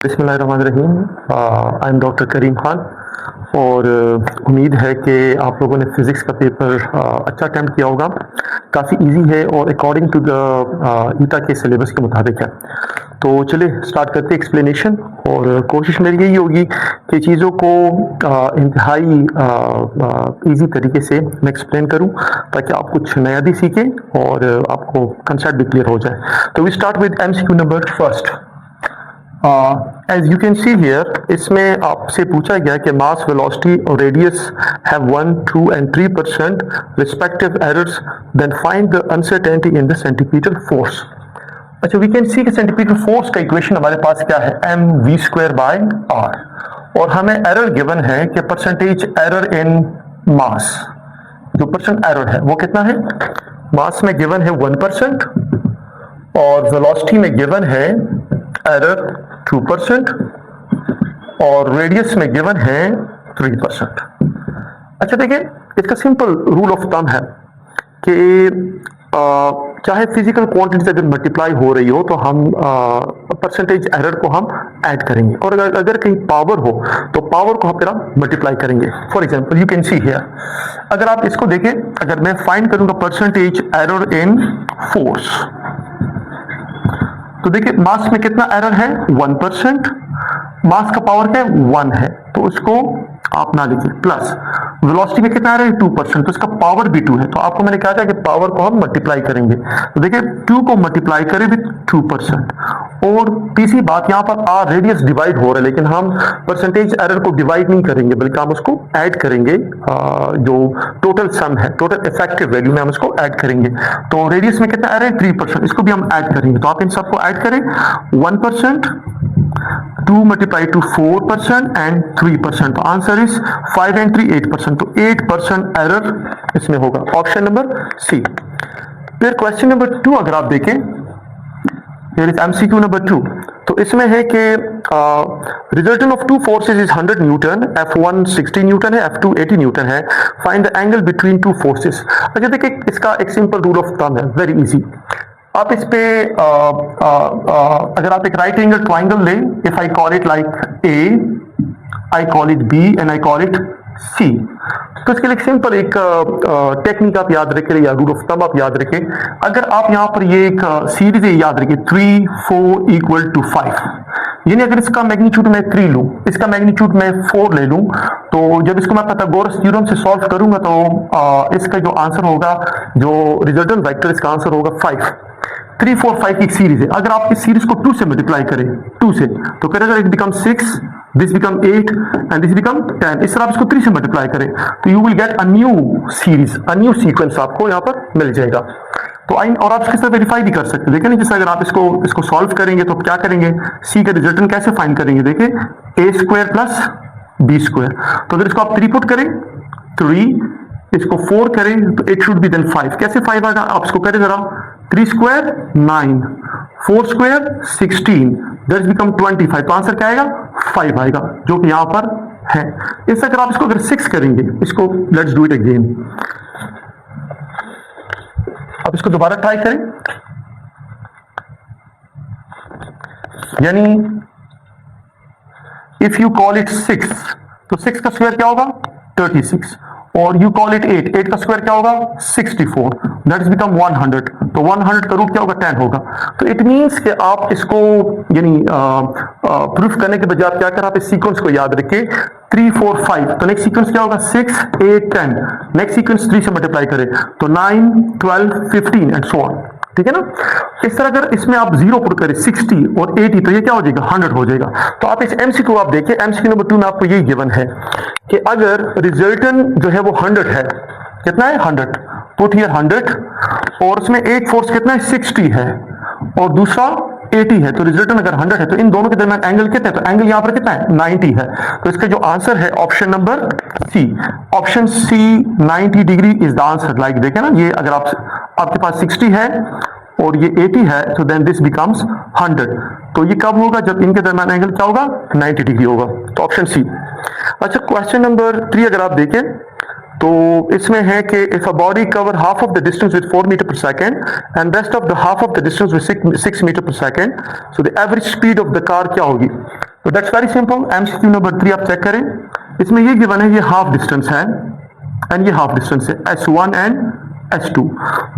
बिस्मिल्लाहिर्रहमानिर्रहीम। I am doctor करीम खान और उम्मीद है कि आप लोगों ने फ़िज़िक्स का पेपर अच्छा अटैम्प्ट किया होगा। काफ़ी इजी है और अकॉर्डिंग टू द ईटा के सिलेबस के मुताबिक है। तो चलिए स्टार्ट करते हैं एक्सप्लेनेशन। और कोशिश मेरी यही होगी कि चीज़ों को इंतहाई इजी तरीके से मैं एक्सप्लेन करूं ताकि आप कुछ नया भी सीखें और आपको कंसेप्ट भी क्लियर हो जाए। तो we start with MCQ number first. As you can see here, इसमें आपसे पूछा गया कि मास, वेलोसिटी और radius have 1, 2 and 3% respective errors, then find the uncertainty in the centripetal force. अच्छा, वी कैन सी कि सेंटीपीटल फोर्स का इक्वेशन हमारे पास क्या है, M V square by R. और हमें एरर गिवन है कि परसेंटेज एरर इन मास, जो परसेंट एरर है वो कितना है। मास में गिवन है 1% और वेलोसिटी में गिवन है एरर 2% और रेडियस में गिवन है 3%। अच्छा देखिए, इसका सिंपल रूल ऑफ थंब है कि चाहे फिजिकल क्वांटिटीज अगर मल्टीप्लाई हो रही हो तो हम परसेंटेज एरर को हम ऐड करेंगे, और अगर कहीं पावर हो तो पावर को हम फिर मल्टीप्लाई करेंगे। For example you can see here, अगर आप इसको देखें, अगर मैं फाइंड करूंगा परसेंटेज एरर इन फोर्स, तो देखिए मास में कितना एरर है 1%, मास का पावर क्या है 1 है, तो उसको आप ना लिखिए, प्लस वेलोसिटी में कितना एरर है 2%, तो इसका पावर भी 2 है। तो आपको मैंने कहा था कि पावर को हम मल्टीप्लाई करेंगे, तो देखिए 2 को मल्टीप्लाई करें विद 2%। और तीसरी बात, यहाँ पर आर रेडियस डिवाइड हो रहा है, लेकिन हम परसेंटेज एरर को डिवाइड नहीं करेंगे बल्कि हम उसको ऐड करेंगे। जो टोटल सम है, टोटल इफेक्टिव वैल्यू में हम उसको ऐड करेंगे। तो रेडियस में कितना एरर है 3%, इसको भी हम ऐड करेंगे। तो आप इन सबको ऐड करें, 1%, 2 multiply to 4% and 3%, तो आंसर इज 5 and 3 8%, तो 8% एरर इसमें होगा, ऑप्शन नंबर सी। फिर क्वेश्चन नंबर 2 अगर आप देखें, एमसीक्यू नंबर 2, तो इसमें है कि resultant of two forces is 100 newton, F1 60 newton है, F2 80 न्यूटन है, find the angle between two forces. अच्छा देखिए, इसका एक सिंपल रूल ऑफ थंब है, वेरी इजी। आप इस पे अगर आप एक राइट एंगल ट्राइंगल लें, if I call it like A, I call it B and I call it C, तो इसके लिए सिंपल एक टेक्निक आप याद रखें या रूल ऑफ थंब आप याद रखें। अगर आप यहाँ पर ये एक सीरीज याद रखें 3 4 इक्वल टू 5, यानी अगर इसका मैग्नीट्यूड मैं 3 लूं, इसका मैग्नीट्यूड मैं 4 ले लूं, तो जब इसको मैं पाइथागोरस थ्योरम से सॉल्व करूंगा तो इसका जो आंसर होगा, जो रिजल्टेंट वेक्टर, इसका आंसर होगा 5। 3 4 5 की एक सीरीज है, अगर आप इस सीरीज को 2 से मल्टीप्लाई करें, 2 से, तो करेगा it become 6, this become 8 and this become 10। इस तरह आप इसको 3 से मल्टीप्लाई करें तो you will get a new series, a new sequence आपको यहाँ पर मिल जाएगा। तो और आप इसके साथ वेरीफाई भी कर सकते हैं। देखिए ना, जैसे अगर आप इसको सॉल्व करेंगे तो क्या करेंगे, सी का रिजल्टेंट कैसे फाइंड करेंगे, देखिए ए स्क्वायर प्लस बी स्क्वायर, तो अगर इसको आप 3 पुट करें 3, इसको 4 करें तो इट शुड बी देन 5। कैसे 5 आएगा, आप इसको करें जरा, 3 स्क्वायर 9, 4 स्क्वायर 16, दैट बिकम 25, तो आंसर क्या आएगा 5 आएगा, जो कि यहां पर है। इस अगर आप इसको अगर 6 करेंगे, इसको लेट्स डू इट अगेन, अब इसको दोबारा ट्राई करें, यानी इफ यू कॉल इट 6, तो 6 का स्क्वायर क्या होगा 36, और यू कॉल इट 8, 8 का स्क्वायर क्या होगा 64, दैट इज बिकम 100, तो 100 का रूट क्या होगा 10 होगा। तो इट मींस कि आप इसको यानी प्रूफ करने के बजाय आप क्या करें, आप इस सीक्वेंस को याद रखें 3 4 5, तो नेक्स्ट सीक्वेंस क्या होगा 6 8 10, नेक्स्ट सीक्वेंस 3 से मल्टीप्लाई करें तो 9 12 15 एंड सो ऑन, ठीक है ना। इस तरह अगर इसमें आप 0 पुट करें 60 और 80, तो ये क्या हो जाएगा 100 हो जाएगा। तो आप इस एमसीक्यू आप देखिए, एमसीक्यू नंबर 2 में आपको यही गिवन है कि अगर रिजल्टेंट जो है वो 100 है, कितना है 100, पुट हियर 100, और उसमें एक फोर्स कितना है 60 है और दूसरा 80 है, तो रिजल्टेंट अगर 100 है तो इन दोनों के दरमियान एंगल कितना है, तो एंगल यहां पर कितना है 90 है। तो इसका जो आंसर है option number C, option C 90 degree is the answer. Like देखें ना, ये अगर आपके पास 60 है और ये 80 है, तो देन दिस बिकम्स 100। तो ये कब होगा, जब इनके दरमियान एंगल क्या होगा 90 डिग्री होगा, तो ऑप्शन सी। अच्छा क्वेश्चन नंबर 3 अगर आप देखें, तो इसमें है कि if a body cover half of the distance with 4 metre per second and rest of the half of the distance with 6 metre per second, so the average speed of the car क्या होगी? तो that's very simple. MCQ number 3 आप check करें, इसमें ये given है, ये half distance है एंड ये हाफ डिस्टेंस है, S1 and S2,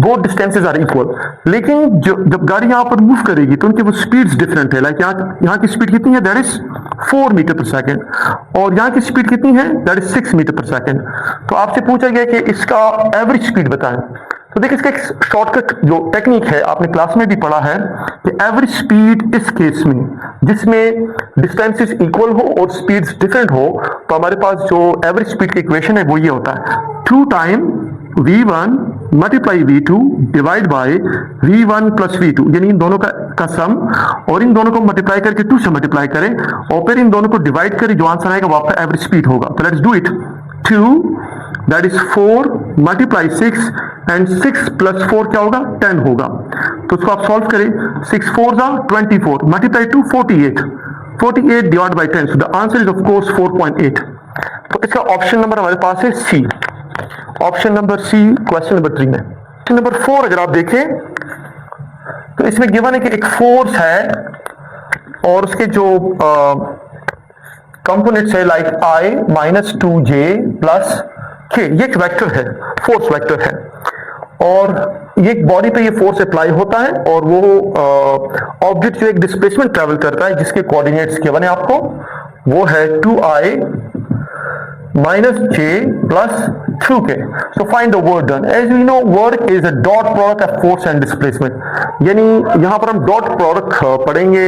both distances are equal. लेकिन जब गाड़ी यहाँ पर मूव करेगी तो उनकी वो स्पीड्स डिफरेंट है। लाइक यहाँ की स्पीड कितनी है? That is 4 metre per second, और यहाँ की स्पीड कितनी है? That is 6 metre per second. तो आपसे पूछा गया कि इसका एवरेज स्पीड बताएं। तो देखिए, इसका एक शॉर्टकट जो टेक्निक है, आपने क्लास में भी पढ़ा है कि एवरेज स्पीड इस केस में जिसमें डिस्टेंसेस इक्वल हो और स्पीड्स डिफरेंट हो, तो हमारे पास जो एवरेज स्पीड का इक्वेशन है वो ये होता है, 2 time V1 multiply V2 divide by V1 plus V2, यानी इन दोनों का सम, और इन दोनों को मल्टीप्लाई करके 2 से मल्टीप्लाई करें और फिर इन दोनों को डिवाइड करें, जो आंसर आएगा वो आपका एवरेज स्पीड होगा। तो let's do it. 2 that is 4 multiply 6 and 6 plus 4 क्या होगा? 10 होगा। तो उसको आप सॉल्व करें, 6 4 जा 24 multiply 2 48 divide by 10, so the answer is of course 4.8। तो इसका ऑप्शन नंबर हमारे पास है C, option number C question number 3 में। क्वेश्चन नंबर 4 अगर आप देखें तो इसमें गिवन है कि एक फोर्स है और उसके जो कंपोनेंट्स है like I minus 2J plus K, ये एक वेक्टर है, फोर्स वेक्टर है, और ये एक बॉडी पे ये फोर्स अप्लाई होता है और वो ऑब्जेक्ट जो एक डिस्प्लेसमेंट ट्रेवल करता है जिसके कोऑर्डिनेट्स गिवन है आपको, वो है 2I minus J plus 2K. So find the work done. As we know, work is a dot product of force and displacement. यानी यहाँ पर हम डॉट प्रोडक्ट पढ़ेंगे।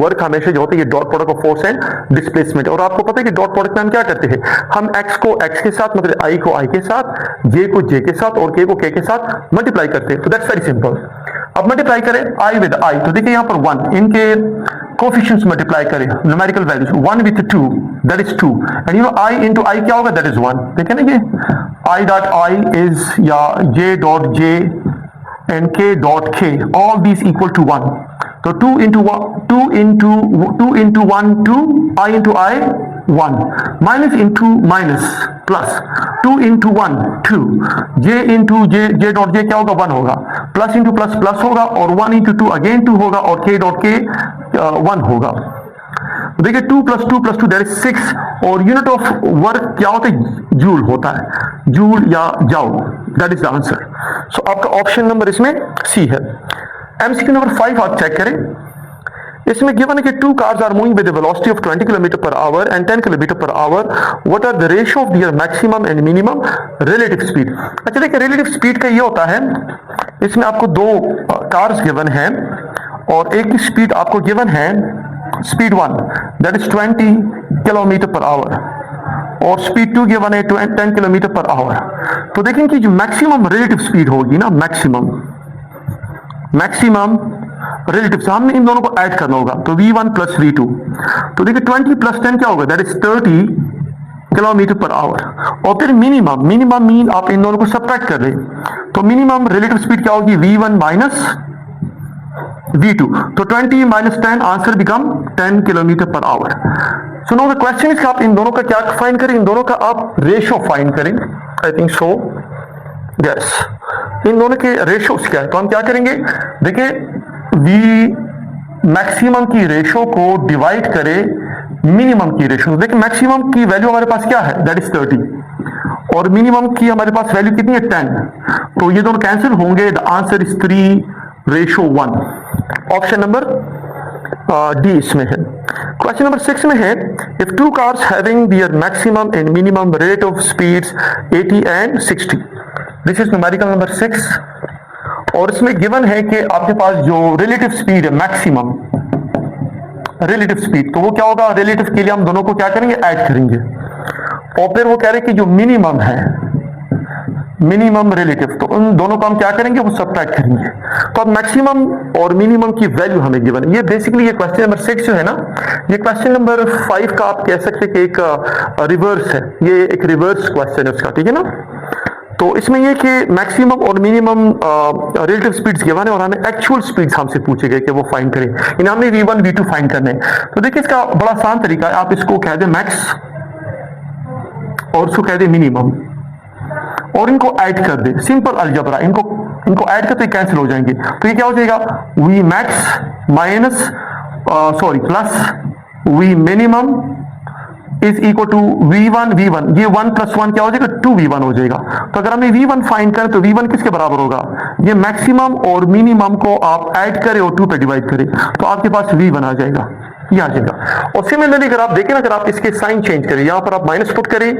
वर्क हमेशा जो होता है ये dot product of force and displacement, और आपको पता है कि डॉट प्रोडक्ट में हम क्या करते हैं, हम x को x के साथ, मतलब I को I के साथ, J को J के साथ और K को K के साथ मल्टीप्लाई करते हैं। तो दैट्स वेरी सिंपल। अब मल्टीप्लाई करें I विद I, तो देखिए यहाँ पर 1, इनके कोफिशिएंट्स मल्टीप्लाई करें, numerical values, 1 with 2 that is 2, and you know I into I क्या होगा? That is 1। देखिए ना, ये I डॉट I इज या J dot J and K dot K, all these equal to 1. So 2 into 1, 2, I into I 1, minus into minus plus 2 into 1 2, J into J dot J क्या होगा? 1 होगा, plus into plus plus होगा, और 1 into 2 again 2 होगा, और K dot K 1 होगा। देखिए 2 plus 2 that is 6, और यूनिट ऑफ वर्क क्या होता है? जूल होता है, जूल या joule, that is the answer. So आपका ऑप्शन नंबर इसमें सी है। एमसीक्यू नंबर 5 आप चेक करें, इसमें गिवन है कि 2 cars are moving with a velocity of 20 km per hour and 10 km per hour. What are the ratio of their maximum and minimum relative speed? अच्छा देखिए, relative speed का ये होता है, इसमें आपको 2 cars गिवन हैं और एक की स्पीड आपको गिवन है speed 1 that is 20 kilometre per our, और स्पीड 2 गिवन है 10 किलोमीटर पर आवर। तो देखें कि जो मैक्सिमम रिलेटिव स्पीड होगी ना, मैक्सिमम रिलेटिव से हमने इन दोनों को ऐड करना होगा, तो V1 प्लस V2, तो देखिए 20 प्लस 10 क्या होगा? That is 30 kilometre per our, और फिर मिनिमम मीन आप इन दोनों को सब्ट्रैक्ट कर रहे, तो मिनिमम रिलेटिव स्पीड क्या होगी? V1 माइनस V2, तो 20 minus 10 answer become 10 kilometre per our. So know the question is आप इन दोनों का क्या फाइंड करें? इन दोनों का आप रेशियो फाइंड करें। आई थिंक सो, यस, इन दोनों के रेशियोस क्या है? तो हम क्या करेंगे, देखिए मैक्सिमम की रेशियो को डिवाइड करें मिनिमम की रेशियो। देखिए मैक्सिमम की वैल्यू हमारे पास क्या है? दैट इज 30, और मिनिमम की हमारे पास वैल्यू कितनी है? 10, तो ये दोनों कैंसिल होंगे, the answer is 3:1। Option number D इसमें है। क्वेश्चन नंबर 6 में है, if 2 cars having their maximum and minimum relative speeds 80 and 60, this is numerical number 6, और इसमें गिवन है कि आपके पास जो रिलेटिव स्पीड है, मैक्सिमम रिलेटिव स्पीड, तो वो क्या होगा? रिलेटिव के लिए हम दोनों को क्या करेंगे? ऐड करेंगे, और फिर वो कह रहे हैं कि जो मिनिमम है, मिनिमम रिलेटिव, तो उन दोनों को हम क्या करेंगे? वो सब्ट्रैक्ट करेंगे। तो अब मैक्सिमम और मिनिमम की वैल्यू हमें गिवन है। ये बेसिकली ये क्वेश्चन नंबर 6 जो है ना, ये क्वेश्चन नंबर 5 का आप कह सकते हैं कि एक रिवर्स है, ये एक रिवर्स क्वेश्चन है उसका, ठीक है ना। तो इसमें ये कि मैक्सिमम और मिनिमम रिलेटिव स्पीड्स गिवन है, और हमें एक्चुअल स्पीड्स हमसे पूछे गए कि वो फाइंड करें, इन हमने V1 V2 फाइंड करने हैं। तो देखिए इसका बड़ा आसान तरीका है, आप इसको कह दें मैक्स और उसको कह दें मिनिमम, और इनको ऐड कर दे, सिंपल अलजबरा, इनको ऐड कर तो कैंसिल हो जाएंगे। तो ये क्या हो जाएगा, V max minus sorry plus V minimum is equal to V1, ये 1 प्लस 1 क्या हो जाएगा, 2V1 हो जाएगा। तो अगर हमें V1 फाइंड करें तो V1 किसके बराबर होगा, ये मैक्सिमम और मिनिमम को आप ऐड करें और 2 पे डिवाइड करें तो आपके पास V1 आ जाएगा, ये आ जाएगा। और सिमिलरली अगर आप देखें ना, अगर आप इसके साइन चेंज करें, यहां पर आप माइनस पुट करें,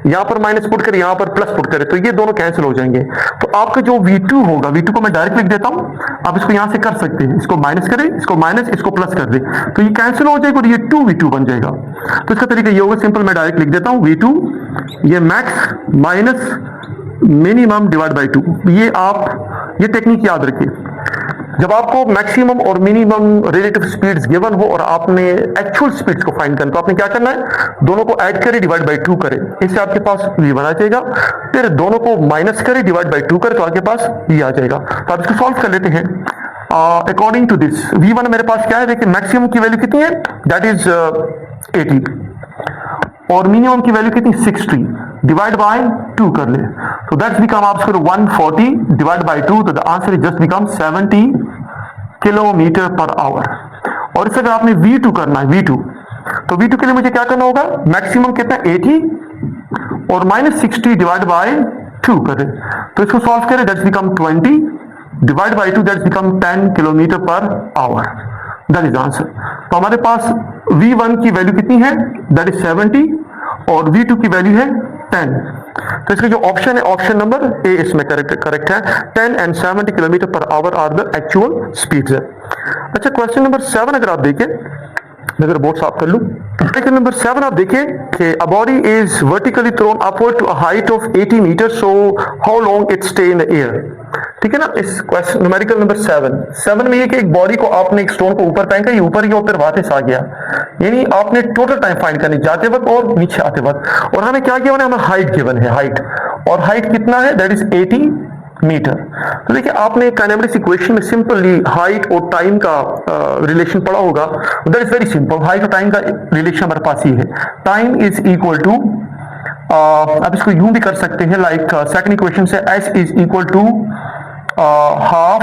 यहां पर माइनस पुट करें, यहां पर प्लस पुट करें, तो ये दोनों कैंसिल हो जाएंगे। तो आपका जो V2 होगा, V2 को मैं डायरेक्ट लिख देता हूं, आप इसको यहां से कर सकते हैं, इसको माइनस करें, इसको माइनस, इसको प्लस कर दे, तो ये कैंसिल हो जाएगा और ये 2V2 बन जाएगा। तो इसका तरीका ये होगा, सिंपल मैं डायरेक्ट लिख देता हूं V2, ये max minus minimum divide by 2। ये आप ये टेक्निक याद रखिए, जब आपको मैक्सिमम और मिनिमम रिलेटिव स्पीड्स गिवन हो और आपने एक्चुअल स्पीड्स को फाइंड करना, तो आपने क्या करना है, दोनों को ऐड करें, डिवाइड बाई 2 करें, इससे आपके पास V1 आ जाएगा। फिर दोनों को माइनस करें, डिवाइड बाई 2 करें, तो आपके पास V आ जाएगा। तो आप इसको सॉल्व कर लेते हैं अकॉर्डिंग टू दिस। V1 मेरे पास क्या है, देखिए मैक्सिमम की वैल्यू कितनी है, दैट इज 80, और मिनिमम की वैल्यू कितनी, 60, डिवाइड बाय 2 कर ले, तो दैट्स बिकम आप 140 डिवाइड बाय 2, तो the answer is just become 70 kilometre per our. और इससे अगर आपने V2 करना है, V2, तो V2 के लिए मुझे क्या करना होगा, मैक्सिमम कितना 80 और माइनस 60 डिवाइड बाय 2 करें, तो इसको सॉल्व करें, that's become 20 divide by 2, that's become 10 kilometre per our, that is answer. तो हमारे पास V1 की वैल्यू कितनी है, दैट इज 70 और V2 की वैल्यू है 10। तो इसका जो ऑप्शन है, ऑप्शन नंबर ए इसमें करेक्ट है। 10 and 70 kilometre per hour are the actual speeds है। अच्छा, क्वेश्चन नंबर 7 अगर आप देखें, मैं अगर बोर्ड साफ कर लूं, क्वेश्चन नंबर 7 आप देखें कि a body is vertically thrown upward to a height of 80 metre, so how long it stay in the air. ठीक है ना, इस क्वेश्चन न्यूमेरिकल नंबर 7 में ये कि एक बॉडी को आपने एक स्टोन को ऊपर फेंका, ये ऊपर गया और फिर वापस आ गया, यानी आपने टोटल टाइम फाइंड करनी जाते वक्त और नीचे आते वक्त। और हमें क्या गिवन है, हमें हाइट गिवन है, हाइट, और हाइट कितना है, दैट इज 80 मीटर। तो देखिए आपने काइनेमेटिक्स इक्वेशन में सिंपली हाइट और टाइम का रिलेशन पढ़ा होगा, that is very simple. Height और टाइम का रिलेशन हमारे पास ही है, टाइम इज इक्वल टू, आप इसको यूं भी कर सकते हैं, लाइक सेकंड इक्वेशन से S is equal to half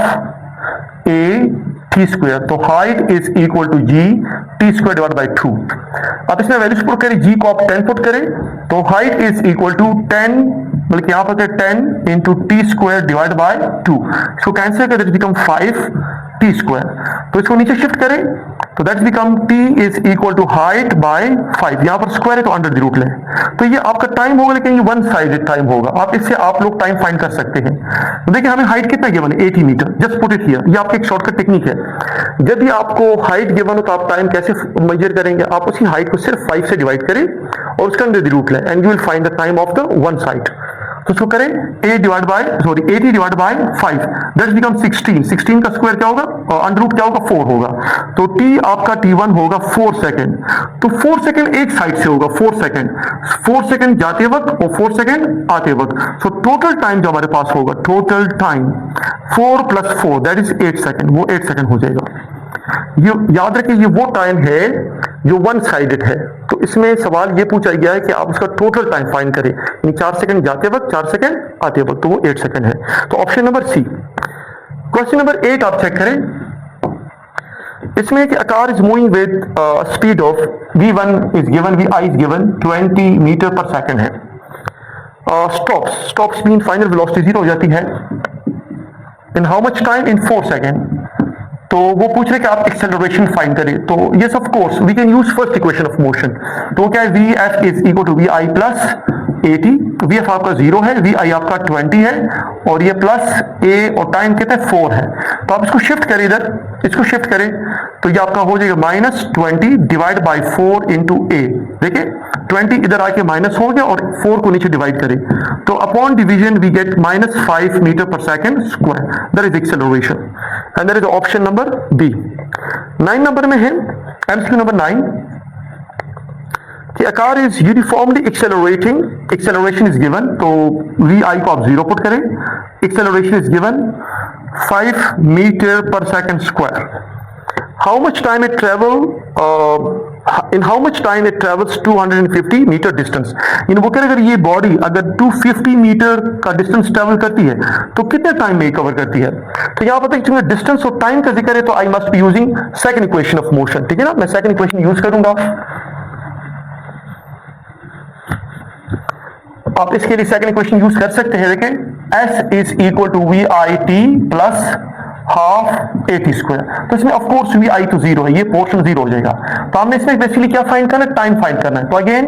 A T square, तो height is equal to g t square divide by 2। अब इसमें वैल्यूज पुट करें, जी को आप 10 पुट करें, तो हाइट इज इक्वल टू 10, बल्कि यहां पर 10 into T square divide by 2, इसको कैंसिल करें, बिकम 5 टी स्क्वायर। तो इसको नीचे शिफ्ट करें, तो that's become t is equal to height by 5, यहां पर स्क्वायर है तो अंडर द रूट लें, तो ये आपका टाइम होगा, लेकिन ये वन साइडेड टाइम होगा। आप इससे आप लोग टाइम फाइंड कर सकते हैं। तो देखिए हमें हाइट कितना गिवन है, 80 metre, just put it here, ये आपकी एक शॉर्टकट टेक्निक है। जब भी आपको हाइट गिवन हो तो आप टाइम कैसे मेजर करेंगे, आप उसी हाइट को सिर्फ 5 से डिवाइड करें और उसका अंडर द रूट लें, and you will find the time of the one side. तो इसको करें 80 डिवाइड बाय 5, दैट्स बिकम 16 का स्क्वायर क्या होगा, अंडर रूट क्या होगा, 4 होगा, तो t आपका t1 होगा 4 सेकंड। तो 4 सेकंड एक साइड से होगा, 4 सेकंड जाते वक्त और 4 सेकंड आते वक्त, सो टोटल टाइम जो हमारे पास होगा, total time 4 + 4 that is 8 second, वो 8 सेकंड हो जाएगा। ये याद रखिए, ये वो टाइम है जो वन साइडेड है। तो इसमें सवाल ये पूछा गया है कि आप उसका टोटल टाइम फाइंड करें, 4 सेकंड जाते वक्त, 4 सेकंड आते वक्त, तो वो 8 सेकंड है। तो option number C. Question number 8 आप चेक करें, इसमें कि a car is moving with speed of V1 is given, Vi is given 20 metre पर सेकंड है। स्टॉप मीन फाइनल वेलोसिटी 0 हो जाती है इन how much time, in 4 second. तो वो पूछ रहे कि आप एक्सेलरेशन फाइंड करें, तो yes of course we can use first equation of motion. तो क्या है, Vf is equal to Vi plus 80, Vf आपका 0 है, Vi आपका 20 है, और ये प्लस a और टाइम कितना है 4 है। तो आप इसको शिफ्ट करें, इधर इसको शिफ्ट करें, तो ये आपका हो जाएगा -20 डिवाइड बाई 4 इंटू a। देखिए 20 इधर आके माइनस हो गया और 4 को नीचे डिवाइड करें, तो upon division we get -5 metre पर second square, that is acceleration, and that is option number B. 9 number में है एमसीक्यू नंबर 9 कि a car is uniformly accelerating, acceleration is given, तो vi को आप 0 पुट करें, acceleration is given 5 मीटर पर second square. How much time it travel in how much time it travels 250 metre distance. इन वो कह रहे अगर ये बॉडी अगर 250 मीटर का डिस्टेंस ट्रेवल करती है तो कितने टाइम में कवर करती है। तो यहाँ पता है डिस्टेंस और टाइम का जिक्र है तो I must be using second equation of motion, ठीक है ना। मैं सेकंड इक्वेशन यूज करूंगा। आप इसके लिए सेकंड इक्वेशन यूज कर सकते हैं। देखें S is equal to V I T plus half A T square. तो इसमें ऑफ कोर्स वी आई तो जीरो है, ये पोर्शन जीरो हो जाएगा। तो हमने इसमें बेसिकली क्या फाइंड करना है, टाइम फाइंड करना है। तो अगेन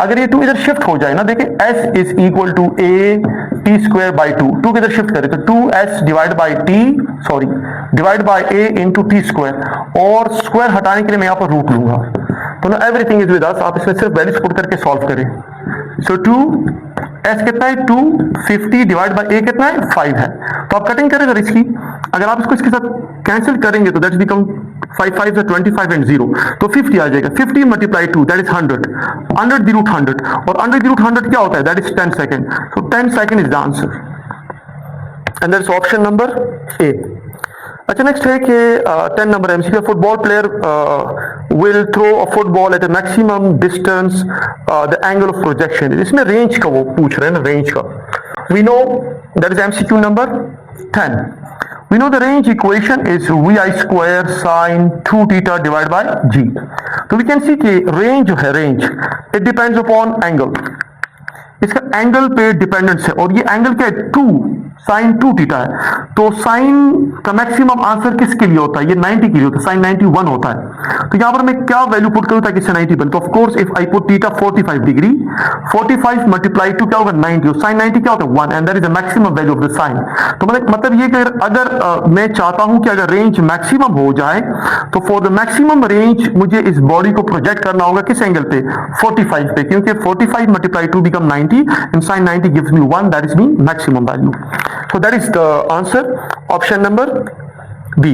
अगर ये टू इधर शिफ्ट हो जाए ना, देखिए S is equal to A T square by two किधर शिफ्ट करें तो 2s divide by T sorry divide by A into T square, और स्क्वायर हटाने के लिए मैं यहाँ पर रूट लूंगा। तो ना एवरीथिंग इज विद अस, आप इसमें सिर्फ वैल्यूज पुट करके सॉल्व करें। सो 2s कितना है 250 डिवाइड बाई ए कितना है 5 है। तो आप कटिंग करें इसकी, अगर आप इसको इसके साथ कैंसिल करेंगे तो दैट्स बिकम 5 5 से 25 एंड 0, तो 50 आ जाएगा। 50 multiply 2 that is 100, under the root 100, और अंडर द रूट 100 क्या होता है, that is 10 second. So 10 second is the answer and that is option number A. अच्छा नेक्स्ट है कि 10 number MCQ, football player will throw a football at a maximum distance the angle of projection. इसमें range का वो पूछ रहे हैं ना, रेंज का। We know that is MCQ number 10। We know the range equation is vi square sin 2 theta divided by g. तो we can see कि range जो है range it depends upon angle, इसका एंगल पे डिपेंडेंस है, और ये एंगल क्या है 2 साइन 2 थीटा है। तो साइन का मैक्सिमम आंसर किसके लिए होता है, ये 90 के लिए होता है, साइन 91 होता है। तो यहां पर मैं क्या वैल्यू पुट करूं ताकि इससे 90 बने, तो of course if I put theta 45 degree, 45 multiply two क्या होगा 90, साइन 90 क्या होता है 1 and that is the maximum value of the sine. तो मतलब ये कि अगर मैं चाहता हूं कि अगर रेंज मैक्सिमम हो जाए तो फॉर द मैक्सिमम रेंज मुझे इस बॉडी को प्रोजेक्ट करना होगा किस एंगल पे 45 पे, क्योंकि 45 multiply to become 90 and sin 90 gives me 1, that is mean maximum value. So that is the answer, option number B.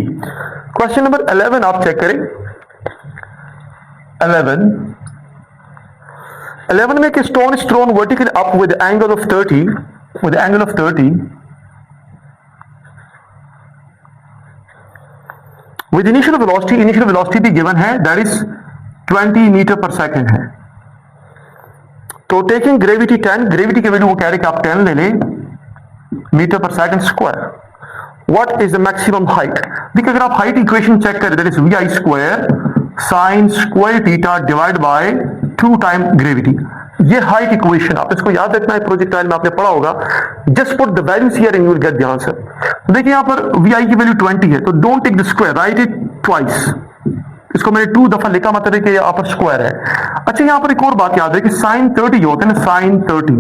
Question number 11 आप चेक करें। 11 में कि stone is thrown vertically up with the angle of 30 with initial velocity भी given है, that is 20 metre per second है। तो taking gravity 10, gravity की value वो कह रहे कि आप 10 ले लें मीटर पर second square. What is the maximum height, देखिए अगर आप हाइट इक्वेशन चेक करें that is v i square sine square theta divide by 2 time gravity. ये हाइट इक्वेशन आप इसको याद रखना है, प्रोजेक्टाइल में आपने पढ़ा होगा। Just put the values here and you will get the answer. देखिए यहां पर वी आई की वैल्यू 20 है, तो don't take the square, write it twice. इसको मैंने 2 दफा लिखा, मतलब है कि यहाँ पर स्क्वायर है। अच्छा यहाँ पर एक और बात याद है कि साइन 30 जो होता है ना, साइन 30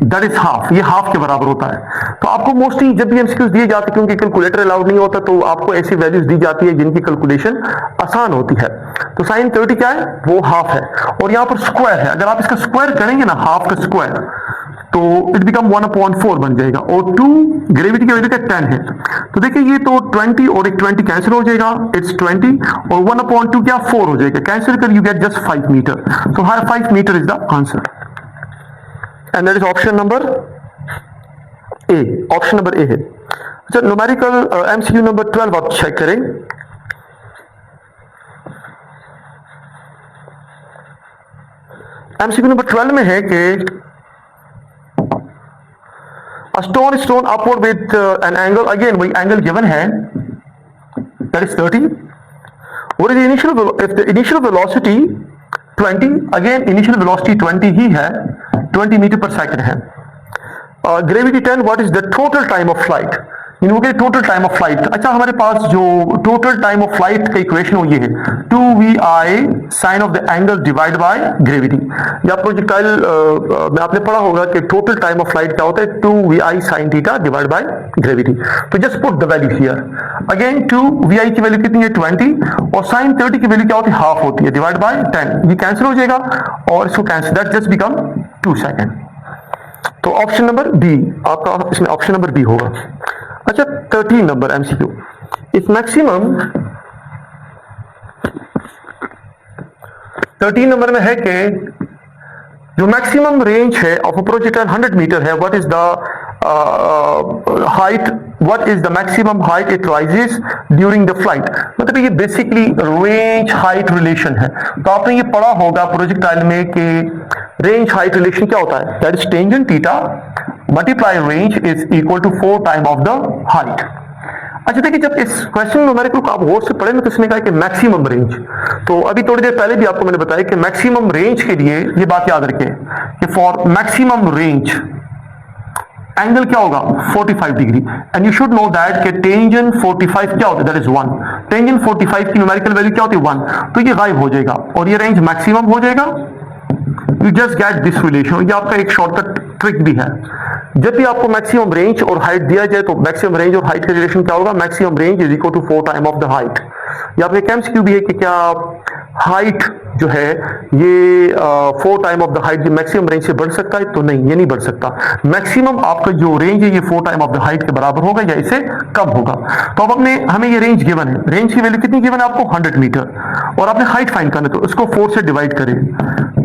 दैट इज हाफ, ये हाफ के बराबर होता है। तो आपको मोस्टली जब भी एमसीक्यूज दिए जाते हैं, क्योंकि कैलकुलेटर अलाउड नहीं होता, तो आपको ऐसी वैल्यूज दी जाती है जिनकी कैलकुलेशन आसान होती है। तो साइन 30 क्या है, वो हाफ है, और यहाँ पर स्क्वायर है। अगर आप इसका स्क्वायर करेंगे ना, हाफ का स्क्वायर, तो इट बिकम 1/4 बन जाएगा, और 2 ग्रेविटी की वैल्यू क्या 10 है। तो देखिए ये तो 20 और एक 20 कैंसिल हो जाएगा, इट्स 20, और 1/2 क्या 4 हो जाएगा, कैंसिल कर यू गेट जस्ट 5 मीटर। तो 5 metre is the answer and that is option number A, option number A है। अच्छा न्यूमेरिकल एमसीक्यू नंबर 12 आप चेक करें। एमसीक्यू नंबर 12 में है कि a stone is thrown upward with an angle, again वही angle given है, that is 30. What is the if the initial velocity 20, again initial velocity 20 ही है, 20 मीटर पर सेकंड है। Gravity 10, what is the total time of flight, इन लोगों के total time of flight. अच्छा हमारे पास जो टोटल टाइम ऑफ फ्लाइट का इक्वेशन हो ये है 2vi sine of the angle divide by gravity. या प्रोजेक्टाइल में आपने पढ़ा होगा कि टोटल टाइम ऑफ फ्लाइट क्या होता है 2vi sine theta divide by gravity. तो just put the value here, again 2vi की वैल्यू कितनी है 20, और साइन 30 की वैल्यू क्या होती है हाफ होती है, डिवाइड बाय 10, ये कैंसिल हो जाएगा और इसको cancel, that just become 2 second. तो ऑप्शन नंबर बी आपका इसमें ऑप्शन नंबर बी होगा। अच्छा 13 number MCQ, if maximum 13 number में है कि जो मैक्सिमम रेंज है ऑफ अ प्रोजेक्टाइल 100 मीटर है, what is the height what is the maximum height it rises during the flight। मतलब ये बेसिकली रेंज हाइट रिलेशन है। तो आपने ये पढ़ा होगा प्रोजेक्टाइल में कि रेंज हाइट रिलेशन क्या होता है, that is tangent theta multiply range is equal to 4 time of the height. अच्छा देखिए, जब इस क्वेश्चन में हमारे को आप गौर से पढ़े ना तो इसमें कहा कि मैक्सिमम रेंज, तो अभी थोड़ी देर पहले भी आपको मैंने बताया कि मैक्सिमम रेंज के लिए ये बात याद रखें कि फॉर मैक्सिमम रेंज एंगल क्या होगा 45 degree, and you should know that कि टेंजेंट 45 क्या होता है, दैट इज 1। टेंजेंट 45 की न्यूमेरिकल वैल्यू क्या होती है 1, तो ये गायब हो जाएगा और ये रेंज मैक्सिमम हो जाएगा। You just get this relation, ये आपका एक शॉर्टकट ट्रिक भी है। जब भी आपको मैक्सिमम रेंज और हाइट दिया जाए तो मैक्सिमम रेंज और हाइट का रिलेशन क्या होगा, maximum range is equal to 4 time of the height. या आपके एमसीक्यू भी है कि क्या हाइट जो है ये 4 time of the height maximum range से बढ़ सकता है, तो नहीं, ये नहीं बढ़ सकता। मैक्सिमम आपका जो रेंज है ये 4 टाइम ऑफ द हाइट के बराबर होगा या इससे कम होगा। तो अब अपने हमें ये रेंज गिवन है, रेंज की वैल्यू कितनी गिवन है आपको 100 मीटर, और आपने हाइट फाइंड करना है तो इसको 4 से डिवाइड करें,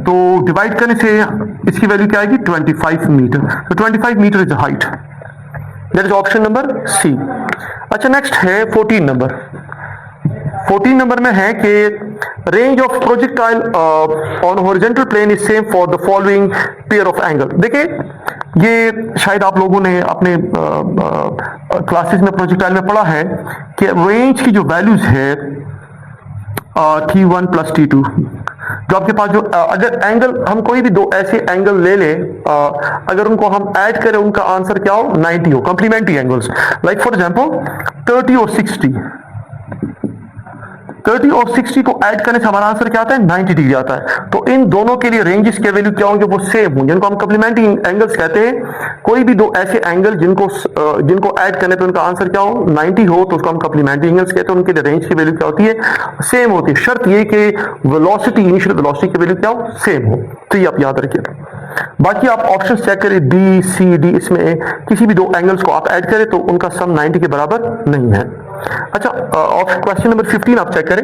तो डिवाइड करने से इसकी वैल्यू क्या आएगी 25 मीटर। तो 25 metre is the height, that is option number C. अच्छा नेक्स्ट है 14 नंबर। 14 नंबर में है कि range of projectile on horizontal plane is same for the following pair of angle. देखिए ये शायद आप लोगों ने अपने क्लासेस में प्रोजेक्टाइल में पढ़ा है कि रेंज की जो वैल्यूज है T1 प्लस T2, जो आपके पास जो अगर एंगल हम कोई भी दो ऐसे एंगल ले लें, अगर उनको हम ऐड करें उनका आंसर क्या हो 90 हो, complementary angles. Like for example 30 और 60, 30 और 60 को ऐड करने से हमारा आंसर क्या आता है 90 डिग्री आता है। तो इन दोनों के लिए रेंजेस के वैल्यू क्या होंगे, वो सेम होंगे, जिनको हम कंप्लीमेंट्री एंगल्स कहते हैं। कोई भी दो ऐसे एंगल जिनको ऐड करने पे उनका आंसर क्या हो 90 हो, तो उसको हम कंप्लीमेंट्री एंगल्स कहते हैं। उनके लिए रेंज की वैल्यू क्या होती है, सेम होती है। शर्त ये कि वेलोसिटी, इनिशियल वेलोसिटी की वैल्यू क्या हो, सेम हो। तो ये आप याद रखिए। बाकी आप ऑप्शन चेक करें डी सी डी, इसमें किसी भी दो एंगल्स को आप ऐड करें तो उनका सम 90 के बराबर नहीं है। अच्छा क्वेश्चन नंबर 15 आप चेक करें।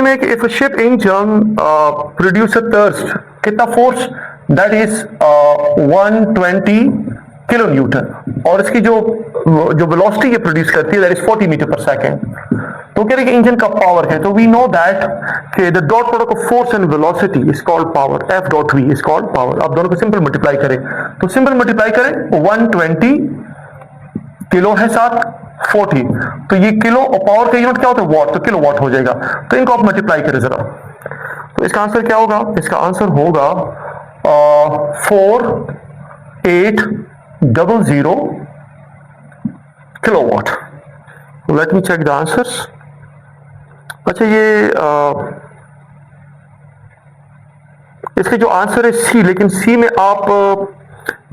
में if a ship engine produce a thrust, कितना force, that is 120 kilo newton, और इसकी जो वेलोसिटी ये प्रोड्यूस करती है that is 40 metre per second. तो कह रहे कि इंजन का पावर है, तो वी नो दैट कि the dot product of force and velocity is called power, F dot V is called power. आप दोनों को सिंपल मल्टीप्लाई करें, तो सिंपल मल्टीप्लाई करें 120 किलो है साथ 40, तो ये किलो और पावर का यूनिट क्या होता है वॉट, तो किलो वॉट हो जाएगा। तो इनको आप मल्टीप्लाई करें जरा, तो इसका आंसर क्या होगा, इसका आंसर होगा 4800 kilo watt. Let me check the answers. अच्छा ये इसके जो आंसर है सी, लेकिन सी में आप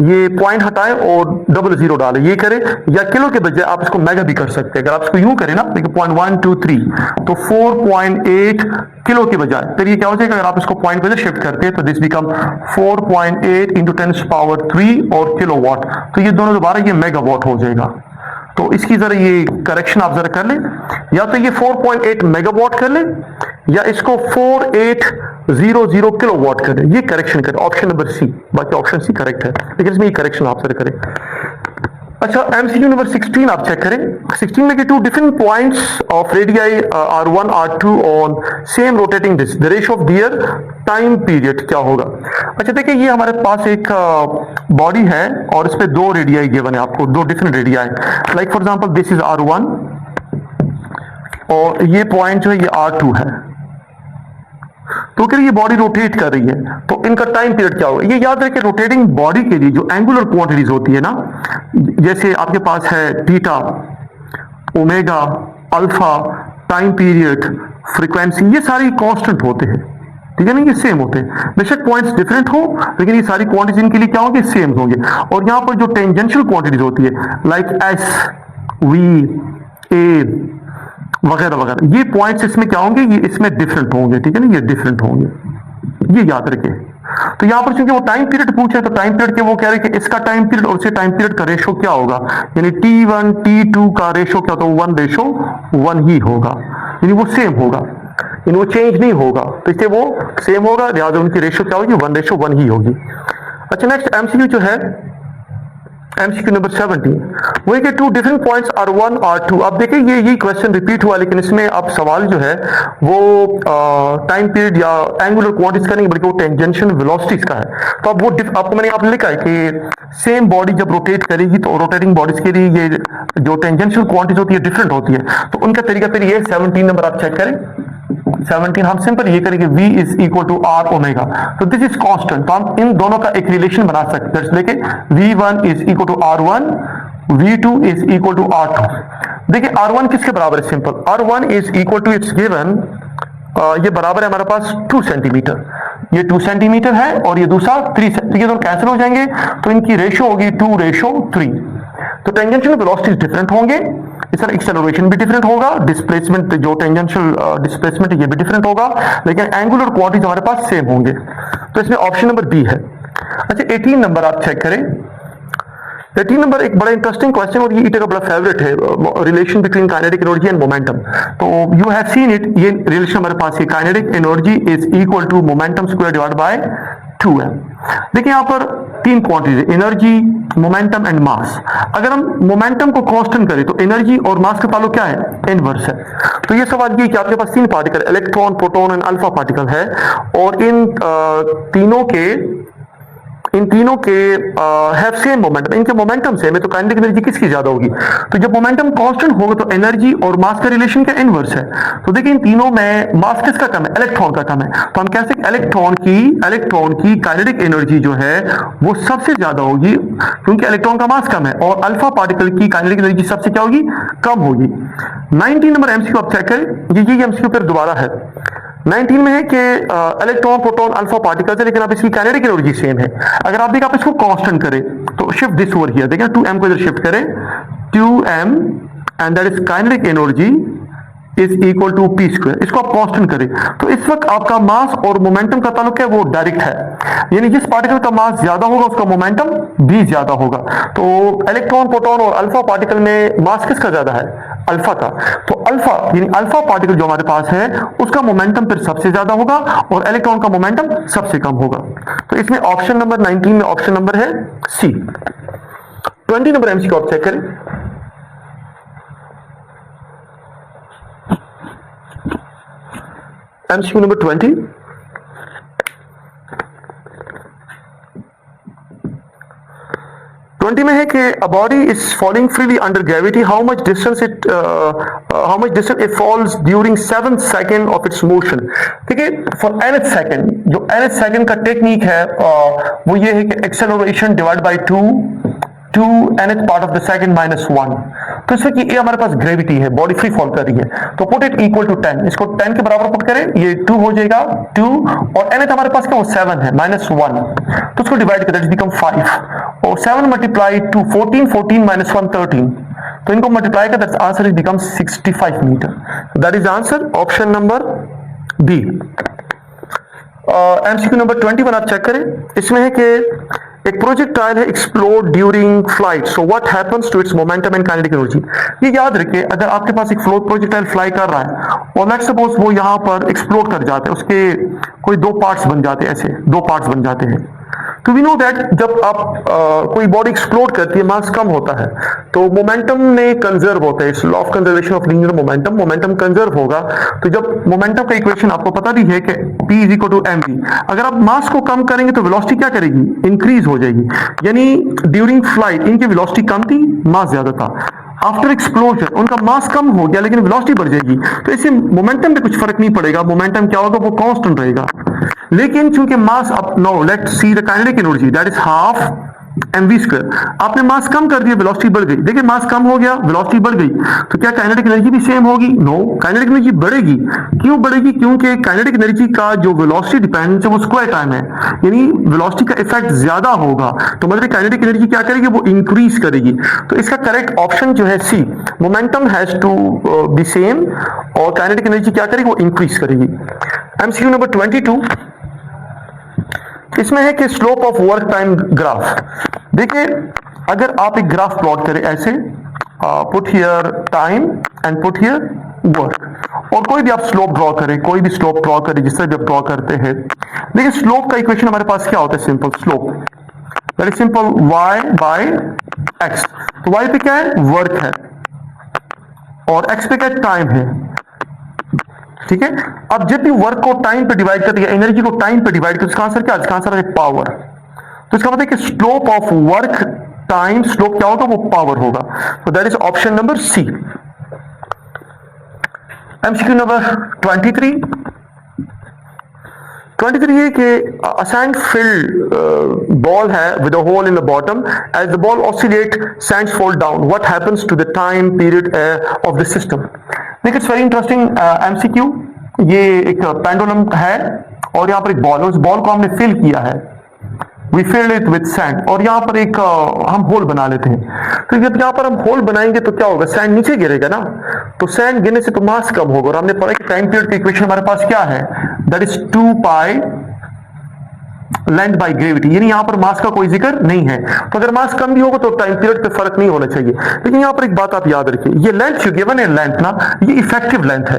ये पॉइंट हटाएं और 00 डालें, ये करें, या किलो के बजाय आप इसको मेगा भी कर सकते हैं। अगर आप इसको यूं करें ना, देखिए 0.123, तो 4.8 किलो के बजाय फिर ये क्या हो जाएगा, अगर आप इसको पॉइंट पे शिफ्ट करते हैं तो दिस बिकम 4.8 इंटू 10⁻³ और किलो वॉट, तो ये दोनों दोबारा ये मेगा वॉट हो जाएगा। तो इसकी जरा ये करेक्शन आप जरा कर लें, या तो ये 4.8 मेगावाट कर लें या इसको 4800 किलो वॉट कर लें, ये करेक्शन करें, ऑप्शन नंबर सी। बाकी ऑप्शन सी करेक्ट है, लेकिन इसमें ये करेक्शन आप जरा करें। अच्छा एमसीक्यू नंबर 16 आप चेक करें। 16 में two different points of radii R1 R2 on same rotating disc, the ratio of their time period क्या होगा। अच्छा देखिए ये हमारे पास एक बॉडी है और इस पे दो रेडियाई गिवन है आपको, दो different radii. Like for example this is R1 और ये पॉइंट जो है ये R2 है। तो क्या ये बॉडी रोटेट कर रही है, तो इनका टाइम पीरियड क्या होगा। ये याद रखें रोटेटिंग बॉडी के लिए जो एंगुलर क्वांटिटीज होती है ना, जैसे आपके पास है theta, omega, alpha, time period, frequency, ये सारी कांस्टेंट होते हैं, ठीक है ना, ये सेम होते हैं। बेशक पॉइंट्स डिफरेंट हो लेकिन ये सारी क्वांटिटीज इनके लिए क्या होंगे, सेम होंगे। और यहां पर जो टेंजेंशियल क्वांटिटीज होती है लाइक एस, वी, ए वगैरह वगैरह, ये पॉइंट्स इसमें क्या होंगे, ये इसमें डिफरेंट होंगे, ठीक है ना, ये डिफरेंट होंगे, ये याद रखें। तो यहां पर चूंकि वो टाइम पीरियड पूछे तो टाइम पीरियड के वो कह रहे हैं कि इसका टाइम पीरियड और उसके टाइम पीरियड का रेशो क्या होगा, यानी T1 T2 का रेशो क्या होता है, 1:1 ही होगा, यानी वो सेम होगा। इन वो चेंज नहीं होगा, तो इससे वो सेम होगा, लिहाजा उनकी रेशो क्या होगी, 1:1 ही होगी। अच्छा, नेक्स्ट एमसीक्यू जो है, एमसीक्यू नंबर 17, वही कि टू डिफरेंट पॉइंट्स आर 1 और 2। अब देखिए ये क्वेश्चन रिपीट हुआ, लेकिन इसमें अब सवाल जो है वो टाइम पीरियड या एंगुलर क्वांटिटीज का नहीं, बल्कि वो टेंजेंशियल वेलोसिटीज का है। तो अब वो आपको मैंने आप लिखा है कि सेम बॉडी जब रोटेट करेगी तो रोटेटिंग बॉडीज के लिए ये जो टेंजेंशियल क्वांटिटीज होती है डिफरेंट होती है, तो उनका तरीका फिर ये 17 नंबर आप चेक करें। 17 हम सिंपल ये करेंगे v is equal to r omega, तो दिस इज कांस्टेंट, तो हम इन दोनों का एक रिलेशन बना सकते हैं। देखिए v1 is equal to r1, v2 is equal to r2। देखिए r1 किसके बराबर है, simple r1 is equal to it's given, ये बराबर है हमारे पास 2 सेंटीमीटर, ये 2 सेंटीमीटर है और ये दूसरा 3, तो ये दोनों कैंसिल हो जाएंगे, तो इनकी रेशो होगी 2:3। तो टेंजेंशियल वेलोसिटीज डिफरेंट होंगे, इस तरह एक्सेलरेशन भी डिफरेंट होगा, डिस्प्लेसमेंट जो टेंजेंशियल डिस्प्लेसमेंट है ये भी डिफरेंट होगा, लेकिन एंगुलर क्वांटिटीज हमारे पास सेम होंगे, तो इसमें ऑप्शन नंबर बी है। अच्छा, 18 नंबर आप चेक करें। 18 नंबर एक बड़ा इंटरेस्टिंग क्वेश्चन और ये ईटे का बड़ा फेवरेट है, relation between kinetic energy and momentum. तो यू हैव सीन इट, ये रिलेशन हमारे पास है, kinetic energy is equal to momentum square divide by 2m। देखिए यहाँ पर 3 quantities, energy, momentum and mass. अगर हम मोमेंटम को कांस्टेंट करें तो एनर्जी और मास का ताल्लुक क्या है, इनवर्स है। तो ये सवाल ये कि आपके पास 3 particle, electron, proton and alpha particle है, और इन तीनों के हैव सेम मोमेंटम, इनके मोमेंटम सेम है, तो काइनेटिक एनर्जी किसकी ज्यादा होगी। तो जब मोमेंटम कांस्टेंट होगा तो एनर्जी और मास का रिलेशन क्या, इनवर्स है। तो देखिए इन तीनों में मास किसका कम है, इलेक्ट्रॉन का कम है, तो हम कह सकते इलेक्ट्रॉन की काइनेटिक एनर्जी जो है वो सबसे ज्यादा होगी, क्योंकि इलेक्ट्रॉन का मास कम है, और अल्फा पार्टिकल की काइनेटिक एनर्जी सबसे क्या होगी, कम होगी। 19 नंबर एमसीक्यू आप चेक करें, ये एमसीक्यू फिर दोबारा है। 19 में है कि इलेक्ट्रॉन, प्रोटॉन, अल्फा पार्टिकल्स है, लेकिन आप इसकी काइनेटिक एनर्जी सेम है। अगर आप देखिए आप इसको कांस्टेंट करें तो शिफ्ट दिस ओवर हियर, देखिए 2m को इधर शिफ्ट करें, 2m and that is kinetic energy is equal to p square, इसको आप कांस्टेंट करें तो इस वक्त आपका मास और मोमेंटम का ताल्लुक है वो डायरेक्ट है, यानी जिस पार्टिकल का मास ज्यादा होगा उसका मोमेंटम भी ज्यादा होगा। तो इलेक्ट्रॉन, प्रोटॉन और अल्फा पार्टिकल में मास किसका ज्यादा है, अल्फा का। तो अल्फा यानी अल्फा पार्टिकल जो हमारे पास है उसका मोमेंटम फिर सबसे ज्यादा होगा और इलेक्ट्रॉन का मोमेंटम सबसे कम होगा। तो इसमें ऑप्शन नंबर 19 में ऑप्शन नंबर है सी। 20 नंबर एमसीक्यू आप चेक करें। एमसीक्यू नंबर 20, में है कि a body is falling freely under gravity, how much distance it falls during 7 second of its motion. ठीक है, फॉर nth सेकेंड, जो nth सेकेंड का टेक्निक है वो ये है कि acceleration divide by 2 nth part of the second minus 1। तो इसमें कि ये हमारे पास ग्रेविटी है, बॉडी फ्री फॉल कर रही है, तो पुट इट इक्वल टू 10, इसको 10 के बराबर पुट करें, ये 2 हो जाएगा 2, और nth हमारे पास क्या वो 7 है, माइनस 1, तो उसको डिवाइड करें, बिकम 5, और 7 मल्टीप्लाई 2 14, 14 माइनस 1 13, तो इनको मल्टीप्लाई कर that answer is become 65 metre. That is answer option number B. MCQ number 21 आप चेक करें। इसमें है कि एक प्रोजेक्टाइल है explode during flight, so what happens to its momentum and kinetic energy. ये याद रखिए, अगर आपके पास एक फ्लोट प्रोजेक्टाइल फ्लाई कर रहा है और लेट्स सपोज वो यहां पर एक्सप्लोड कर जाते हैं, उसके कोई 2 पार्ट्स बन जाते हैं, ऐसे 2 पार्ट्स बन जाते हैं, तो वी नो दैट जब आप कोई बॉडी एक्सप्लोड करती है, मास कम होता है, तो मोमेंटम में कंजर्व होता है, इस law of conservation of linear momentum, momentum conserve होगा। तो जब मोमेंटम का इक्वेशन आपको पता भी है कि P is equal to mv, अगर आप मास को कम करेंगे तो वेलोसिटी क्या करेगी, इंक्रीज हो जाएगी, यानी ड्यूरिंग फ्लाइट इनकी वेलोसिटी कम थी, मास ज्यादा था, आफ्टर एक्सप्लोजन उनका मास कम हो गया लेकिन वेलोसिटी बढ़ जाएगी, तो इससे मोमेंटम पे कुछ फर्क नहीं पड़ेगा, मोमेंटम क्या होगा वो कांस्टेंट रहेगा। लेकिन चूंकि मास अब now let's see the kinetic energy that is half mv square, आपने मास कम कर दिया, वेलोसिटी बढ़ गई, देखिए मास कम हो गया, वेलोसिटी बढ़ गई, तो क्या काइनेटिक एनर्जी भी सेम होगी, नो, काइनेटिक एनर्जी बढ़ेगी। क्यों बढ़ेगी, क्योंकि काइनेटिक एनर्जी का जो वेलोसिटी डिपेंडेंस है वो स्क्वायर टाइम है, यानी वेलोसिटी का इफेक्ट ज्यादा होगा, तो मतलब काइनेटिक एनर्जी क्या करेगी, वो इंक्रीज करेगी। तो इसका करेक्ट ऑप्शन जो है C, momentum has to be same और काइनेटिक एनर्जी क्या करेगी, वो इंक्रीज करेगी। एमसीक्यू नंबर 22, इसमें है कि slope of work time graph. देखिए अगर आप एक ग्राफ प्लॉट करें ऐसे, put here time and put here work, और कोई भी आप स्लोप ड्रॉ करें, कोई भी स्लोप ड्रॉ करें, जिस तरह भी आप ड्रॉ करते हैं, देखिए स्लोप का इक्वेशन हमारे पास क्या होता है, simple slope, very simple, y by x. तो y पे क्या है, वर्क है, और x पे क्या टाइम है, ठीक है। अब जब भी वर्क को टाइम पे डिवाइड करते हैं, एनर्जी को टाइम पे डिवाइड करते हैं, इसका आंसर क्या है, इसका आंसर है पावर। तो इसका मतलब है कि slope of work time slope क्या होगा, वो पावर होगा। तो that is option number C. MCQ number 23 है कि a sand filled ball है with a hole in the bottom, as the ball oscillate sands fall down, what happens to the time period of the system। देखिए it's very interesting MCQ. ये एक pendulum है और यहाँ पर एक ball है, उस बॉल को हमने फिल किया है, we filled it with sand, और यहाँ पर एक हम होल बना लेते हैं। तो जब यहाँ पर हम होल बनाएंगे तो क्या होगा, सैंड नीचे गिरेगा ना, तो सैंड गिरने से तो मास कम होगा, और हमने पढ़ा कि टाइम पीरियड की इक्वेशन हमारे पास क्या है, that is 2 pi length by gravity, यानी यहाँ पर मास का कोई जिक्र नहीं है। तो अगर मास कम भी होगा तो टाइम पीरियड पे फर्क नहीं होना चाहिए। लेकिन यहाँ पर एक बात आप याद रखिए, ये लेंथ जो गिवन है लेंथ ना, ये इफेक्टिव लेंथ है,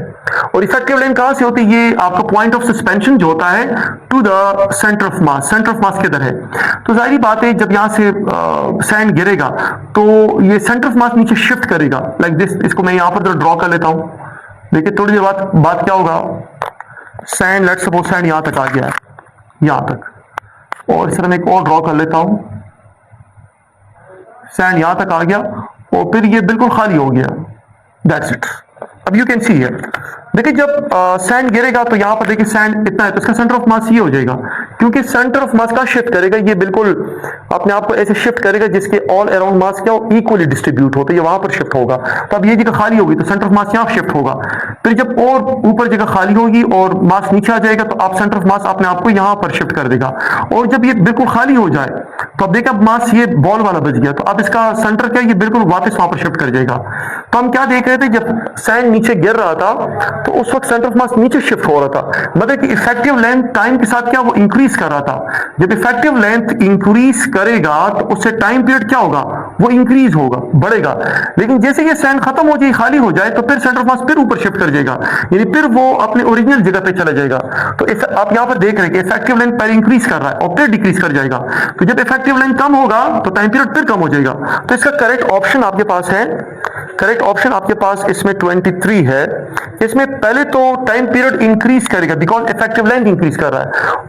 और इफेक्टिव लेंथ कहां से होती है, ये आपका पॉइंट ऑफ सस्पेंशन जो होता है to the centre of mass, centre of mass किधर है। तो जाहिर बात है जब यहाँ से सैंड गिरेगा तो ये सेंटर ऑफ मास नीचे शिफ्ट करेगा, लाइक दिस। इसको मैं यहाँ पर ड्रॉ कर लेता हूं, देखिए थोड़ी देर बाद बात क्या होगा, सैंड लेट्स सपोज सैंड यहां तक आ गया है, यहां तक, और इस तरह मैं एक और ड्रॉ कर लेता हूं, सैंड यहां तक आ गया और फिर ये बिल्कुल खाली हो गया, दैट्स इट। अब यू कैन सी है, देखिए जब सैंड गिरेगा तो यहां पर देखिए सैंड इतना है, तो इसका सेंटर ऑफ मास ये हो जाएगा, क्योंकि सेंटर ऑफ मास का शिफ्ट करेगा, ये बिल्कुल अपने आप को ऐसे शिफ्ट करेगा जिसके ऑल अराउंड मास क्या हो, इक्वली डिस्ट्रीब्यूट होता है, ये वहां पर शिफ्ट होगा। तो अब ये जगह खाली होगी तो सेंटर ऑफ मास यहां शिफ्ट होगा, फिर जब और ऊपर जगह खाली होगी और मास नीचे आ जाएगा तो आप सेंटर ऑफ मास अपने आप को यहां पर शिफ्ट कर देगा, और जब ये बिल्कुल खाली हो जाए तो अब देखिए अब मास ये बॉल वाला बच गया, तो अब इसका सेंटर क्या है, ये बिल्कुल वापस वहां पर शिफ्ट कर जाएगा। तो हम क्या देख रहे थे, जब सैंड नीचे गिर रहा था तो उस वक्त सेंटर ऑफ मास नीचे शिफ्ट हो रहा था, मतलब कि इफेक्टिव लेंथ टाइम के साथ क्या वो इंक्रीज कर रहा था। जब इफेक्टिव लेंथ इंक्रीज करेगा तो उससे टाइम पीरियड क्या होगा, वो इंक्रीज होगा, बढ़ेगा। लेकिन जैसे ये सैंड खत्म हो जाए, खाली हो जाए, तो फिर सेंटर ऑफ मास फिर ऊपर शिफ्ट कर जाएगा, यानी फिर वो अपने ओरिजिनल जगह पे चला जाएगा। तो आप यहां पर देख रहे हैं कि इफेक्टिव लेंथ पहले इंक्रीज कर रहा है और फिर डिक्रीज कर जाएगा, तो जब इफेक्टिव लेंथ कम होगा तो टाइम पीरियड फिर कम हो जाएगा। तो इसका करेक्ट ऑप्शन आपके पास है, करेक्ट ऑप्शन आपके पास इसमें 23 है। इसमें पहले तो टाइम पीरियड इंक्रीज करेगा बिकॉज इफेक्टिव लेंथ इंक्रीज कर रहा है,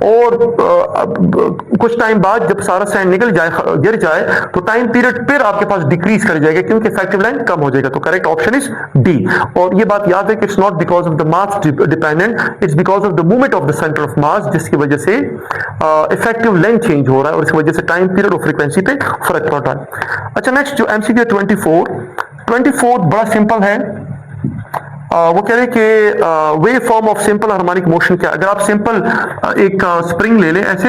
और कुछ टाइम बाद जब सारा सैंड निकल जाए, गिर जाए, तो टाइम पीरियड फिर आपके पास डिक्रीज कर जाएगा क्योंकि इफेक्टिव लेंथ कम हो जाएगा। तो करेक्ट ऑप्शन इज डी। और ये बात याद है कि it's not because of the mass dependent, it's because of the movement of the centre of मास, जिसकी वजह से इफेक्टिव लेंथ चेंज हो रहा है और इसकी वजह से टाइम पीरियड और फ्रीक्वेंसी पे फर्क पड़ रहा है। अच्छा, नेक्स्ट जो एमसीक्यू 24 बड़ा सिंपल है। वो कह रहे हैं कि वे form of simple harmonic motion क्या। अगर आप सिंपल एक स्प्रिंग ले लें ऐसे,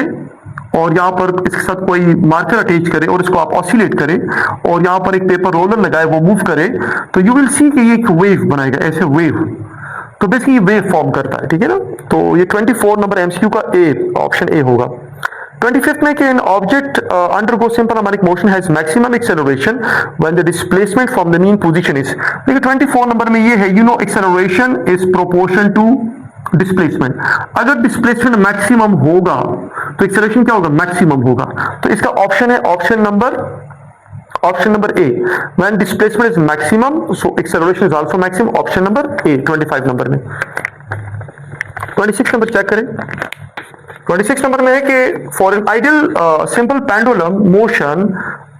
और यहाँ पर इसके साथ कोई मार्कर अटैच करें और इसको आप ऑसिलेट करें, और यहाँ पर एक पेपर रोलर लगाए, वो मूव करे, तो यू विल सी कि ये एक वेव बनाएगा, ऐसे वेव। तो बेसिकली ये वेव फॉर्म करता है, ठीक है ना। तो ये 24 नंबर एमसीक्यू का ए, ऑप्शन ए होगा। 25th में कि an object undergoes simple harmonic motion has maximum acceleration when the displacement from the mean position is। देखिए 24 नंबर में ये है, you know acceleration is proportion to displacement। अगर displacement मैक्सिमम होगा तो एक्सेलरेशन क्या होगा, मैक्सिमम होगा। तो इसका ऑप्शन है option number A, when displacement is maximum so acceleration is also maximum, option number A 25 number में। 26 नंबर चेक करें। 26 नंबर में है कि for an ideal simple pendulum motion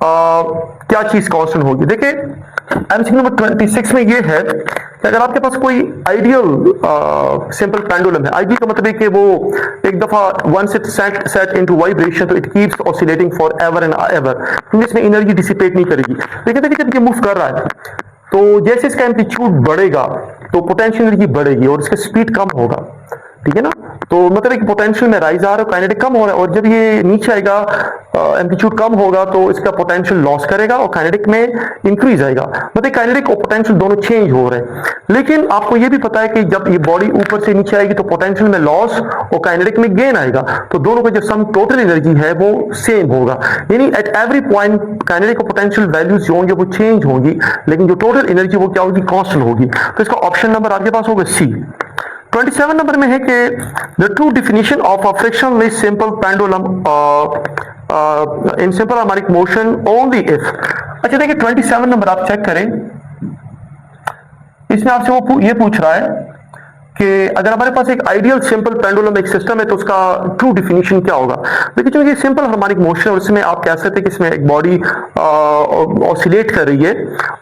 क्या चीज कांस्टेंट होगी। देखिए एमसीक्यू नंबर 26 में ये है कि अगर आपके पास कोई आइडियल सिंपल पेंडुलम है, आइडियल का मतलब है कि वो एक दफा once it set into vibration तो it keeps oscillating for ever and ever, क्योंकि इसमें एनर्जी डिसिपेट नहीं करेगी। लेकिन देखिए जब ये मूव कर रहा है तो जैसे इसका एम्पलीट्यूड बढ़ेगा तो पोटेंशियल एनर्जी बढ़ेगी और इसका स्पीड कम होगा। ठीक है ना। तो मतलब एक पोटेंशियल में राइज आ रहा है, काइनेटिक कम हो रहा है, और जब ये नीचे आएगा एम्पलीट्यूड कम होगा तो इसका पोटेंशियल लॉस करेगा और काइनेटिक में इंक्रीज आएगा। मतलब काइनेटिक और पोटेंशियल दोनों चेंज हो रहे हैं। लेकिन आपको ये भी पता है कि जब ये बॉडी ऊपर से नीचे आएगी तो पोटेंशियल में लॉस और काइनेटिक में गेन आएगा, तो दोनों का जो सम टोटल एनर्जी है वो सेम होगा। यानी एट एवरी पॉइंट काइनेटिक और पोटेंशियल वैल्यूज जो होंगे वो चेंज होंगी, लेकिन जो टोटल एनर्जी वो क्या होगी, कांस्टेंट होगी। तो इसका ऑप्शन नंबर आपके पास होगा सी। 27 नंबर में है कि the true definition of a frictionless simple pendulum in simple harmonic motion only if. अच्छा देखिए 27 नंबर आप चेक करें, इसमें आपसे वो ये पूछ रहा है कि अगर हमारे पास एक आइडियल सिंपल पेंडुलम एक सिस्टम है तो उसका ट्रू डिफिनीशन क्या होगा। देखिए चूंकि सिंपल हार्मोनिक मोशन है, उसमें आप कह सकते हैं कि इसमें एक बॉडी ऑसिलेट कर रही है,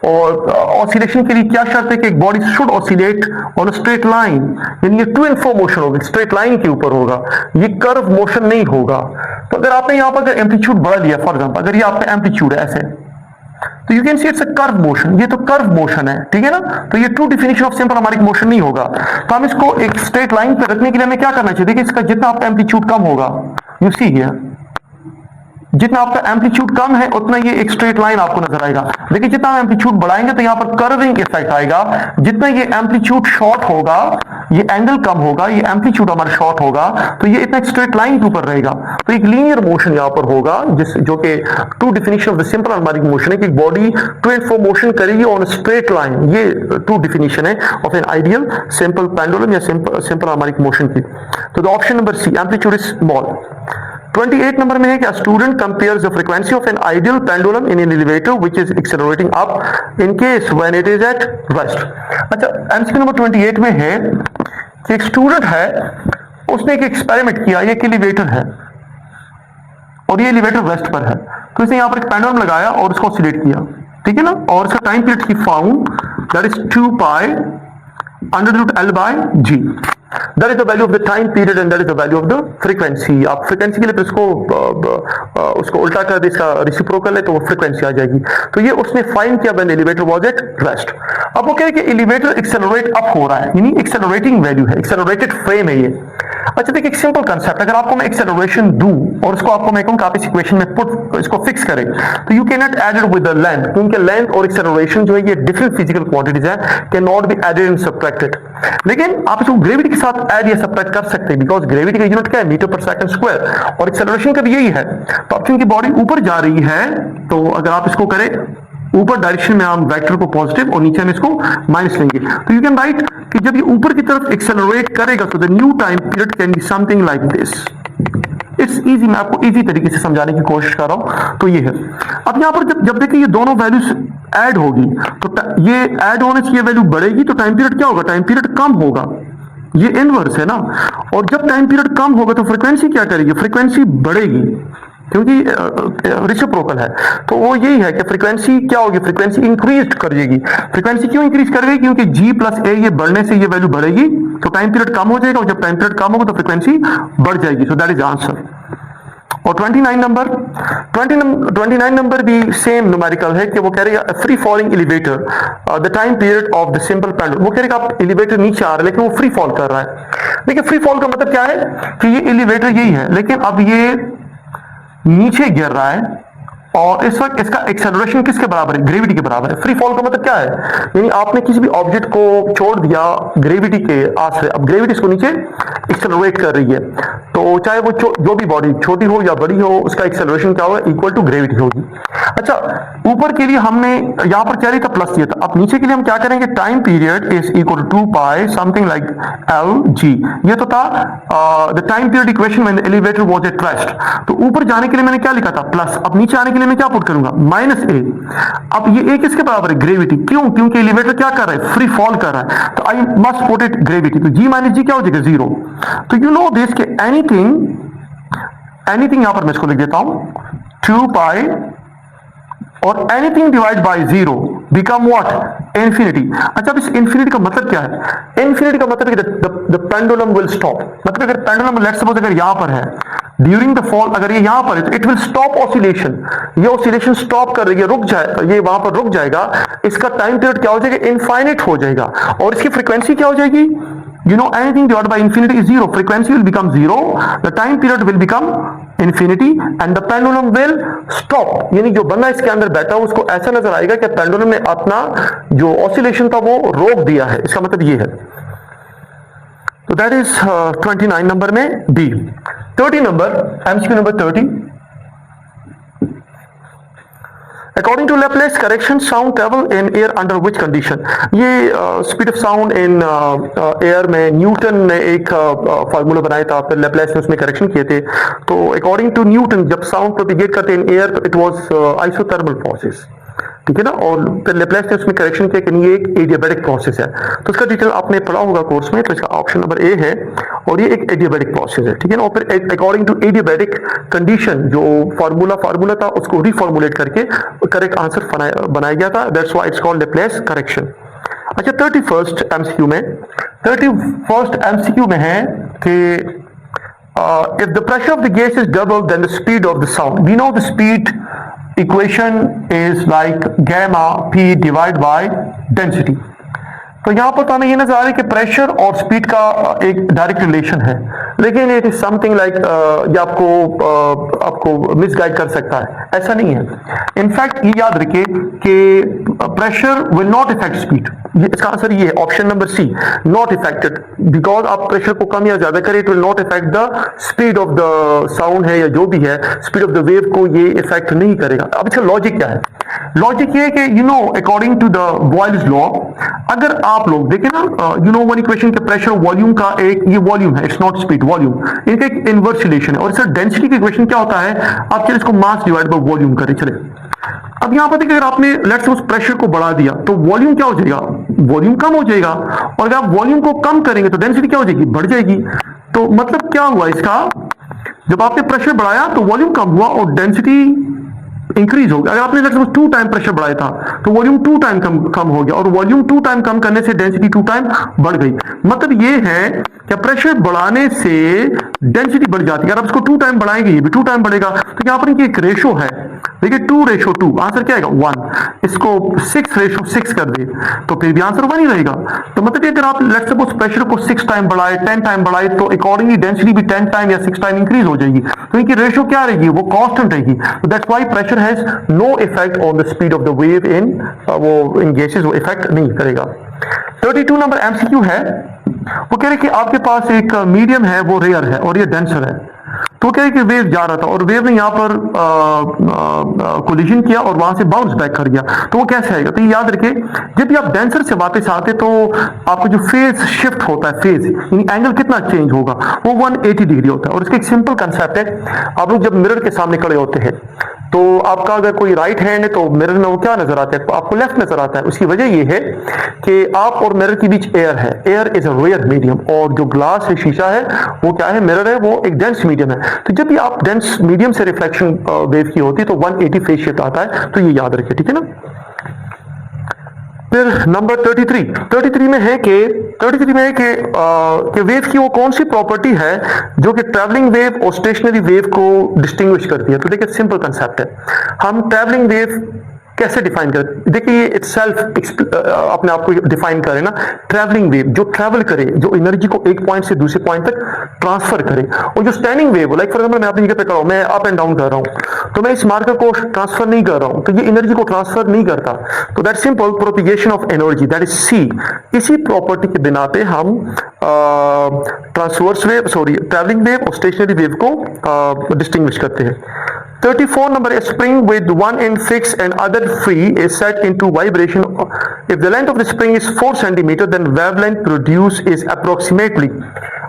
और ऑसिलेशन के लिए क्या शर्त है कि एक body should oscillate on straight line, यानी ये टू एंड फ्रो मोशन होगा, स्ट्रेट लाइन के ऊपर होगा, ये कर्व मोशन नहीं होगा। तो अगर आपने यहाँ पर अगर एम्पलीट्यूड बढ़ा लिया, फॉर एग्जाम्पल अगर ये आपका एम्पलीट्यूड है ऐसे, तो you can see it's a curve motion, ये तो कर्व मोशन है, ठीक है ना। तो ये true definition of simple harmonic motion नहीं होगा। तो हम इसको एक स्ट्रेट लाइन पे रखने के लिए हमें क्या करना चाहिए, देखिए इसका जितना आपका एम्पलीट्यूड कम होगा, यू सी हियर, जितना आपका एम्पलीट्यूड कम है उतना ये एक स्ट्रेट लाइन आपको नजर आएगा। देखिए जितना हम एम्पलीट्यूड बढ़ाएंगे तो यहाँ पर कर्विंग इफेक्ट आएगा, जितना ये एम्पलीट्यूड शॉर्ट होगा, ये एंगल कम होगा, ये एम्पलीट्यूड हमारा शॉर्ट होगा, तो ये इतना स्ट्रेट लाइन के ऊपर रहेगा। तो एक लीनियर मोशन यहाँ पर होगा, जिस जो कि true definition of the simple harmonic motion है कि body to and fro motion करेगी ऑन स्ट्रेट लाइन। ये ट्रू डिफिनीशन है of an ideal simple pendulum या सिंपल हार्मोनिक मोशन की। तो the option number C, amplitude is small. 28 number में है कि student compares the frequency of an ideal pendulum in an elevator which is accelerating up in case when it is at rest. अच्छा MCQ number 28 में है कि एक student है, उसने एक एक्सपेरिमेंट किया, ये एक एलिवेटर है और ये एलिवेटर रेस्ट पर है, तो इसने यहां पर एक पेंडुलम लगाया और उसको ऑसिलेट किया, ठीक है ना। और इसका टाइम पीरियड की found that is 2 pi under root l by g. That is the value of the time period and that is the value of the frequency। आप फ्रीक्वेंसी के लिए उसको उल्टा कर दे, इसका रेसिप्रोकल है तो वो फ्रीक्वेंसी आ जाएगी। तो ये उसने फाइंड किया when elevator was at rest. अब वो कह रहे कि एलिवेटर एक्सेलरेट अप हो रहा है, यानी एक्सेलरेटिंग वैल्यू है, एक्सेलरेटेड फ्रेम है ये। अच्छा देखिए एक सिंपल कंसेप्ट, अगर आपको मैं एक्सेलरेशन दूं और उसको आपको मैं कहूं कि आप इस इक्वेशन में पुट इसको फिक्स करें, तो you can not add it with the length, क्योंकि लेंथ और एक्सेलरेशन जो है ये डिफरेंट फिजिकल क्वांटिटीज है, can not be added and subtracted. लेकिन आप इसको ग्रेविटी के साथ ऐड या सब्ट्रैक्ट कर सकते हैं, बिकॉज ग्रेविटी का यूनिट क्या है, मीटर पर सेकंड स्क्वायर, और एक्सेलरेशन का भी यही है। तो अब क्योंकि बॉडी ऊपर जा रही है, तो अगर आप इसको करें ऊपर डायरेक्शन में हम वेक्टर को पॉजिटिव और नीचे हम इसको माइनस लेंगे, तो यू कैन राइट कि जब ये ऊपर की तरफ एक्सेलरेट करेगा तो the new time period can be something like this. It's easy, मैं आपको इजी तरीके से समझाने की कोशिश कर रहा हूं। तो ये है, अब यहां पर जब देखिए ये दोनों वैल्यूज ऐड होगी तो ये ऐड होने से ये वैल्यू बढ़ेगी, तो टाइम पीरियड क्या होगा, टाइम पीरियड कम होगा, ये इनवर्स है ना। और जब टाइम पीरियड कम होगा तो फ्रीक्वेंसी क्या करेगी, फ्रीक्वेंसी बढ़ेगी, क्योंकि रेसिप्रोकल है। तो वो यही है कि फ्रीक्वेंसी क्या होगी, फ्रीक्वेंसी इंक्रीज करेगी। फ्रीक्वेंसी क्यों इंक्रीज करेगी, क्योंकि जी प्लस ए ये बढ़ने से ये वैल्यू बढ़ेगी, तो टाइम पीरियड कम हो जाएगा, और जब टाइम पीरियड कम होगा तो फ्रीक्वेंसी बढ़ जाएगी। So that is answer. और 29 नंबर भी सेम न्यूमेरिकल है कि वो कह रहे हैं free falling elevator the time period of the simple pendulum. वो कह रहे हैं आप एलिवेटर नीचे आ रहा है लेकिन वो फ्री फॉल कर रहा है। देखिए फ्री फॉल का मतलब क्या है कि ये एलिवेटर यही है, लेकिन अब ये नीचे गिर रहा है और इस वक्त इसका एक्सेलरेशन किसके बराबर है, ग्रेविटी के बराबर है। फ्री फॉल का मतलब क्या है, यानी आपने किसी भी ऑब्जेक्ट को छोड़ दिया ग्रेविटी के आसरे, अब ग्रेविटी इसको नीचे एक्सेलरेट कर रही है, तो चाहे वो जो भी बॉडी छोटी हो या बड़ी हो, उसका एक्सेलरेशन क्या होगा, इक्वल टू ग्रेविटी होगी। अच्छा ऊपर के लिए हमने यहां पर क्या लिया था, प्लस दिया था। अब नीचे के लिए हम क्या करेंगे, time period is equal to 2 pi something like l g. ये तो था the time period equation when the elevator was at rest. तो ऊपर जाने के लिए मैंने क्या लिखा था, प्लस। अब नीचे आने के लिए मैं क्या पुट करूंगा, माइनस ए। अब ये ए किसके बराबर है, ग्रेविटी। क्यों, क्योंकि एलिवेटर क्या कर रहा है, फ्री फॉल कर रहा है, तो I must put it gravity. तो जी माइनस जी क्या हो जाएगा, 0। तो यू नो दिस के एनीथिंग यहां पर मैं इसको लिख देता हूं 2 पाई और anything divide by 0 become what, infinity. अच्छा अब इस इंफिनिटी का मतलब क्या है, इंफिनिटी का मतलब द पेंडुलम विल स्टॉप। मतलब अगर पेंडुलम लेट्स सपोज अगर यहां पर है ड्यूरिंग द फॉल, अगर ये यहां पर है तो इट विल स्टॉप ऑसिलेशन, ये ऑसिलेशन स्टॉप कर रही है, रुक जाए, ये वहां पर रुक जाएगा, इसका टाइम पीरियड क्या हो जाएगा, इनफाइनाइट हो जाएगा, और इसकी फ्रीक्वेंसी क्या हो जाएगी, You know anything divided by infinity is zero. Frequency will become zero. The time period will become infinity and the pendulum will stop. यानी जो बंदा इसके अंदर बैठा उसको ऐसा नजर आएगा कि पेंडुलम ने अपना जो ऑसिलेशन था वो रोक दिया है. इसका मतलब ये है. तो दैट इज 29 नंबर में B. 30 number MCQ number 30. According to Laplace correction, sound travel in air under which condition? ये speed of sound in air में न्यूटन ने एक फार्मूला बनाया था, फिर लेप्लेस ने उसमें करेक्शन किए थे. तो अकॉर्डिंग टू न्यूटन जब साउंड प्रोपिगेट करते इन एयर तो इट वाज आइसोथर्मल प्रोसेस. ठीक है ना. और फिर लेप्लेस ने उसमें करेक्शन किया कि ये एक एडियाबैटिक प्रोसेस है. तो इसका डिटेल आपने पढ़ा होगा कोर्स में. तो इसका ऑप्शन नंबर ए है और ये एक एडियाबैटिक प्रोसेस है. ठीक है ना. और फिर अकॉर्डिंग टू एडियाबैटिक कंडीशन जो फार्मूला था उसको रिफॉर्मुलेट करके करेक्ट आंसर बनाया गया था. That's why it's called Laplace correction. अच्छा 31st एमसीक्यू में. 31st एमसीक्यू में है कि if the pressure of the gas is double than the speed of the sound, we know the speed equation is like gamma p divided by density. तो यहां पर तो हमें ये नजर आ रहा है कि प्रेशर और स्पीड का एक डायरेक्ट रिलेशन है, लेकिन इट इज समथिंग लाइक ये आपको मिसगाइड कर सकता है. ऐसा नहीं है. इनफैक्ट ये याद रखिए कि pressure will not effect speed. इसका आंसर ये है option number C, not effected. Because आप प्रेशर को कम या ज्यादा करें it will not effect the speed of the sound है या जो भी है, स्पीड ऑफ द वेव को ये इफेक्ट नहीं करेगा. अब इसका लॉजिक क्या है? लॉजिक ये है कि you know according to the Boyle's law, अगर आप लोग देखें ना यू नो वन इक्वेशन के प्रेशर वॉल्यूम का एक ये वॉल्यूम है, इट्स नॉट स्पीड, वॉल्यूम. इनका एक इनवर्स रिलेशन है. और सर डेंसिटी की इक्वेशन क्या होता है? आप चलिए इसको मास डिवाइड बाय वॉल्यूम करें. चले अब यहां पर देखिए अगर आपने लेट्स सपोज प्रेशर को बढ़ा दिया तो वॉल्यूम क्या हो जाएगा? वॉल्यूम कम हो जाएगा. और अगर आप वॉल्यूम को कम करेंगे तो डेंसिटी क्या हो जाएगी? बढ़ जाएगी. तो मतलब क्या हुआ इसका? जब आपने प्रेशर बढ़ाया तो वॉल्यूम कम हुआ और डेंसिटी इंक्रीज हो गया. अगर आपने लेट्स सपोज 2 टाइम प्रेशर बढ़ाया था तो वॉल्यूम 2 टाइम कम हो गया और वॉल्यूम 2 टाइम कम करने से डेंसिटी 2 टाइम बढ़ गई. मतलब ये है कि प्रेशर बढ़ाने से डेंसिटी बढ़ जाती है. अगर आप इसको 2 टाइम बढ़ाएंगे ये भी 2 टाइम बढ़ेगा. तो यहाँ पर एक रेशो है, देखिए 2:2. आंसर क्या आएगा? 1. इसको 6:6 कर दे तो फिर भी आंसर 1 ही रहेगा. तो मतलब अगर आप लेट्स सपोज प्रेशर को 6 टाइम बढ़ाए 10 टाइम बढ़ाए तो अकॉर्डिंगली डेंसिटी भी 10 टाइम या 6 टाइम इंक्रीज हो जाएगी. तो इनकी रेशो क्या रहेगी? वो कांस्टेंट रहेगी. तो that's why pressure has no effect on the speed of the wave in gases. वो इफेक्ट नहीं करेगा. 32 नंबर एमसीक्यू है. वो कह रहे कि आपके पास एक मीडियम है वो रेयर है और ये डेंसर है. तो क्या है कि वेव जा रहा था और वेव ने यहाँ पर कोलिजन किया और वहां से बाउंस बैक कर गया. तो वो कैसे आएगा? तो ये याद रखिए जब भी आप डेंसर से वापस आते तो आपको जो फेज शिफ्ट होता है, फेज यानी एंगल कितना चेंज होगा, वो 180 डिग्री होता है. और इसका एक सिंपल कंसेप्ट है. आप लोग जब मिरर के सामने खड़े होते हैं तो आपका अगर कोई राइट हैंड है तो मिरर में वो क्या नजर आता है? आपको लेफ्ट नजर आता है. उसकी वजह ये है कि आप और मिरर के बीच एयर है. Air is a rare medium और जो ग्लास है, शीशा है, वो क्या है? मिरर है, वो एक डेंस मीडियम है. तो जब भी आप डेंस मीडियम से रिफ्लेक्शन वेव की होती है तो 180 फेज शिफ्ट आता है. तो ये याद रखिए. ठीक है ना. फिर नंबर 33 में है कि वेव की वो कौन सी प्रॉपर्टी है जो कि ट्रैवलिंग वेव और स्टेशनरी वेव को डिस्टिंग्विश करती है. तो देखिए सिंपल कंसेप्ट है. हम ट्रैवलिंग वेव कैसे डिफाइन करें? देखिए ये इटसेल्फ अपने आप को डिफाइन करे ना. ट्रैवलिंग वेव जो ट्रैवल करे, जो एनर्जी को एक पॉइंट से दूसरे पॉइंट तक ट्रांसफर करे. और जो standing wave, like for example मैं अपनी जगह पे खड़ा हूं, मैं अप एंड डाउन कर रहा हूं तो मैं इस मार्कर को ट्रांसफर नहीं कर रहा हूं तो ये एनर्जी को ट्रांसफर नहीं करता. तो that simple propagation of energy, that is C. इसी प्रॉपर्टी के बिना पे हम ट्रैवलिंग वेव और स्टेशनरी वेव को डिस्टिंग्विश करते हैं. 34 number, a spring with one end fixed and other free is set into vibration. If the length of the spring is 4 centimeter, then wavelength produced is approximately.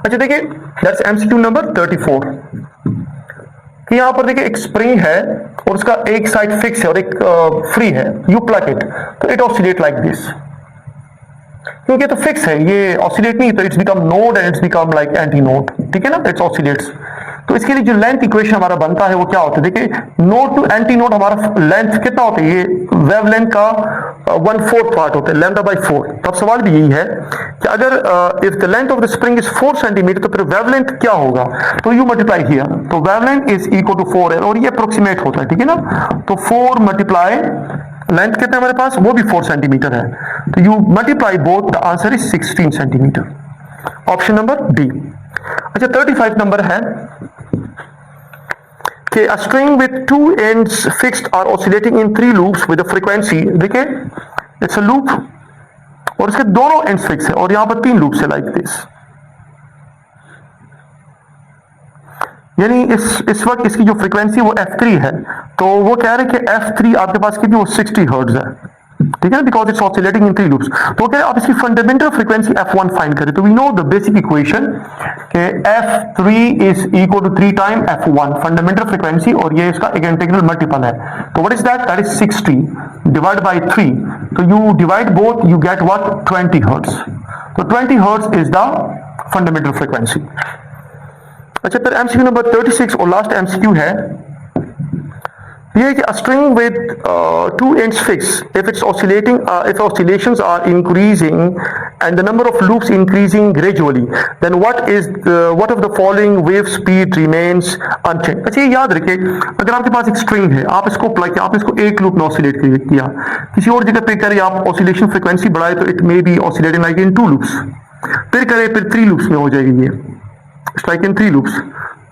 अच्छा देखिए that's MCQ number 34. कि यहाँ पर देखिए एक spring है और उसका एक साइड फिक्स है और एक फ्री है. यू प्लग इट तो इट ऑसिलेट लाइक दिस. क्योंकि तो फिक्स है, ये ऑसिलेट नहीं, तो it's become node and it's become like anti node. ठीक है ना. It's oscillates. तो इसके लिए जो लेंथ इक्वेशन हमारा बनता है वो क्या होता है? देखिए नोड टू एंटी नोड हमारा लेंथ कितना होता है? ये वेव लेंथ का 1/4 पार्ट होता है, λ/4. तो अब सवाल भी यही है कि अगर if the length of the spring is 4 centimetre तो फिर वेव लेंथ क्या होगा? तो यू मल्टीप्लाई हियर. तो wave length is equal to 4 है और ये अप्रोक्सीमेट होता है. ठीक है ना. तो 4 मल्टीप्लाई लेंथ कितना हमारे पास? वो भी 4 सेंटीमीटर है. तो you multiply both, the answer is 16 centimetre. Option number D. अच्छा 35 नंबर है कि a string with two ends fixed are oscillating in three loops with a frequency, देखिए इट्स अ लूप और इसके दोनों एंड्स फिक्स है और यहां पर 3 लूप्स है लाइक दिस। यानी इस वक्त इसकी जो फ्रीक्वेंसी वो f3 है, तो वो कह रहे हैं कि f3 आपके पास कितनी, वो 60 हर्ट्ज है, ठीक है, because it's oscillating in 3 loops. तो क्या आप इसकी फंडामेंटल फ्रीक्वेंसी f1 फाइंड करें, तो we know the basic equation कि f3 is equal to 3 time f1 fundamental frequency, और ये इसका एक इंटीग्रल मल्टीपल है। तो what is that, that is 60 divide by 3, तो you divide both, you get what, 20 hertz. तो 20 hertz is the fundamental frequency. अच्छा फिर एमसीक्यू नंबर 36 और लास्ट एमसीक्यू है, ये कि a string with two ends fixed, if it's oscillating, if oscillations are increasing and the number of loops increasing gradually, then what of the following wave speed remains unchanged। अच्छा ये याद रखिए, अगर आपके पास एक स्ट्रिंग है, आप इसको अप्लाई किया, आपने इसको एक लूप में ऑसिलेट किया, किसी और जगह पे करें आप ऑसिलेशन फ्रीक्वेंसी बढ़ाए, तो it may be oscillating like in 2 loops, फिर करें फिर 3 लूप्स में हो जाएगी ये, लाइक इन 3 लूप्स,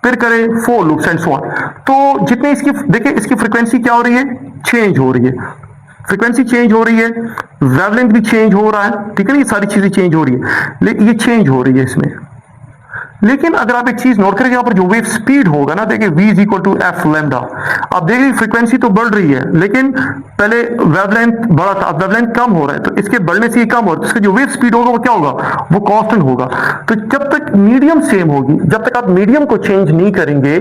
फिर करें 4 लूप्स एंड सो ऑन। तो जितने इसकी देखिए इसकी फ्रीक्वेंसी क्या हो रही है, चेंज हो रही है, फ्रीक्वेंसी चेंज हो रही है, वेवलेंथ भी चेंज हो रहा है, ठीक है ना, ये सारी चीजें चेंज हो रही है, ये चेंज हो रही है इसमें। लेकिन अगर आप एक चीज नोट करें, यहां पर जो वेव स्पीड होगा ना, देखिए v is equal to f lambda, आप देखिए फ्रीक्वेंसी तो बढ़ रही है, लेकिन पहले वेवलेंथ बढ़ा था, अब वेवलेंथ कम हो रहा है, तो इसके बढ़ने से ये कम हो रहा है, तो इसका जो वेव स्पीड होगा वो क्या होगा, वो कांस्टेंट होगा। तो जब तक मीडियम सेम होगी, जब तक आप मीडियम को चेंज नहीं करेंगे,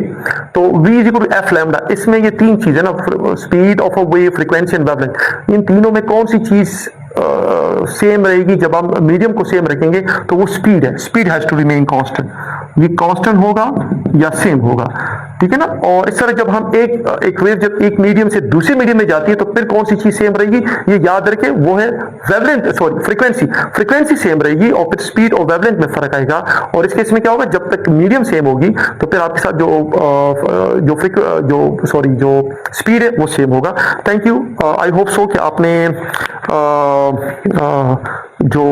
तो v is equal to f lambda, इसमें ये 3 चीजें ना, speed of a wave, frequency and wavelength, इन तीनों में कौन सी चीज सेम रहेगी, जब आप मीडियम को सेम रखेंगे तो वो स्पीड है, speed has to remain constant, ये कांस्टेंट होगा या सेम होगा, ठीक है ना। और इस तरह जब हम एक वेव जब एक मीडियम से दूसरे मीडियम में जाती है, तो फिर कौन सी चीज सेम रहेगी, ये याद रखें, वो है वेवलेंथ, सॉरी फ्रीक्वेंसी सेम रहेगी और फिर स्पीड और वेवलेंथ में फर्क आएगा। और इस केस में क्या होगा, जब तक मीडियम सेम होगी, तो फिर आपके साथ जो स्पीड है वो सेम होगा। Thank you, I hope so कि आपने जो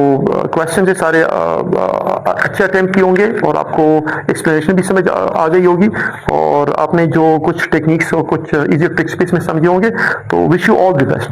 क्वेश्चन है सारे अच्छे अटेम्प्ट किए होंगे और आपको एक्सप्लेनेशन भी समझ आ गई होगी, और आपने जो कुछ टेक्निक्स और कुछ इजी ट्रिक्स भी इसमें समझे होंगे। तो wish you all the best.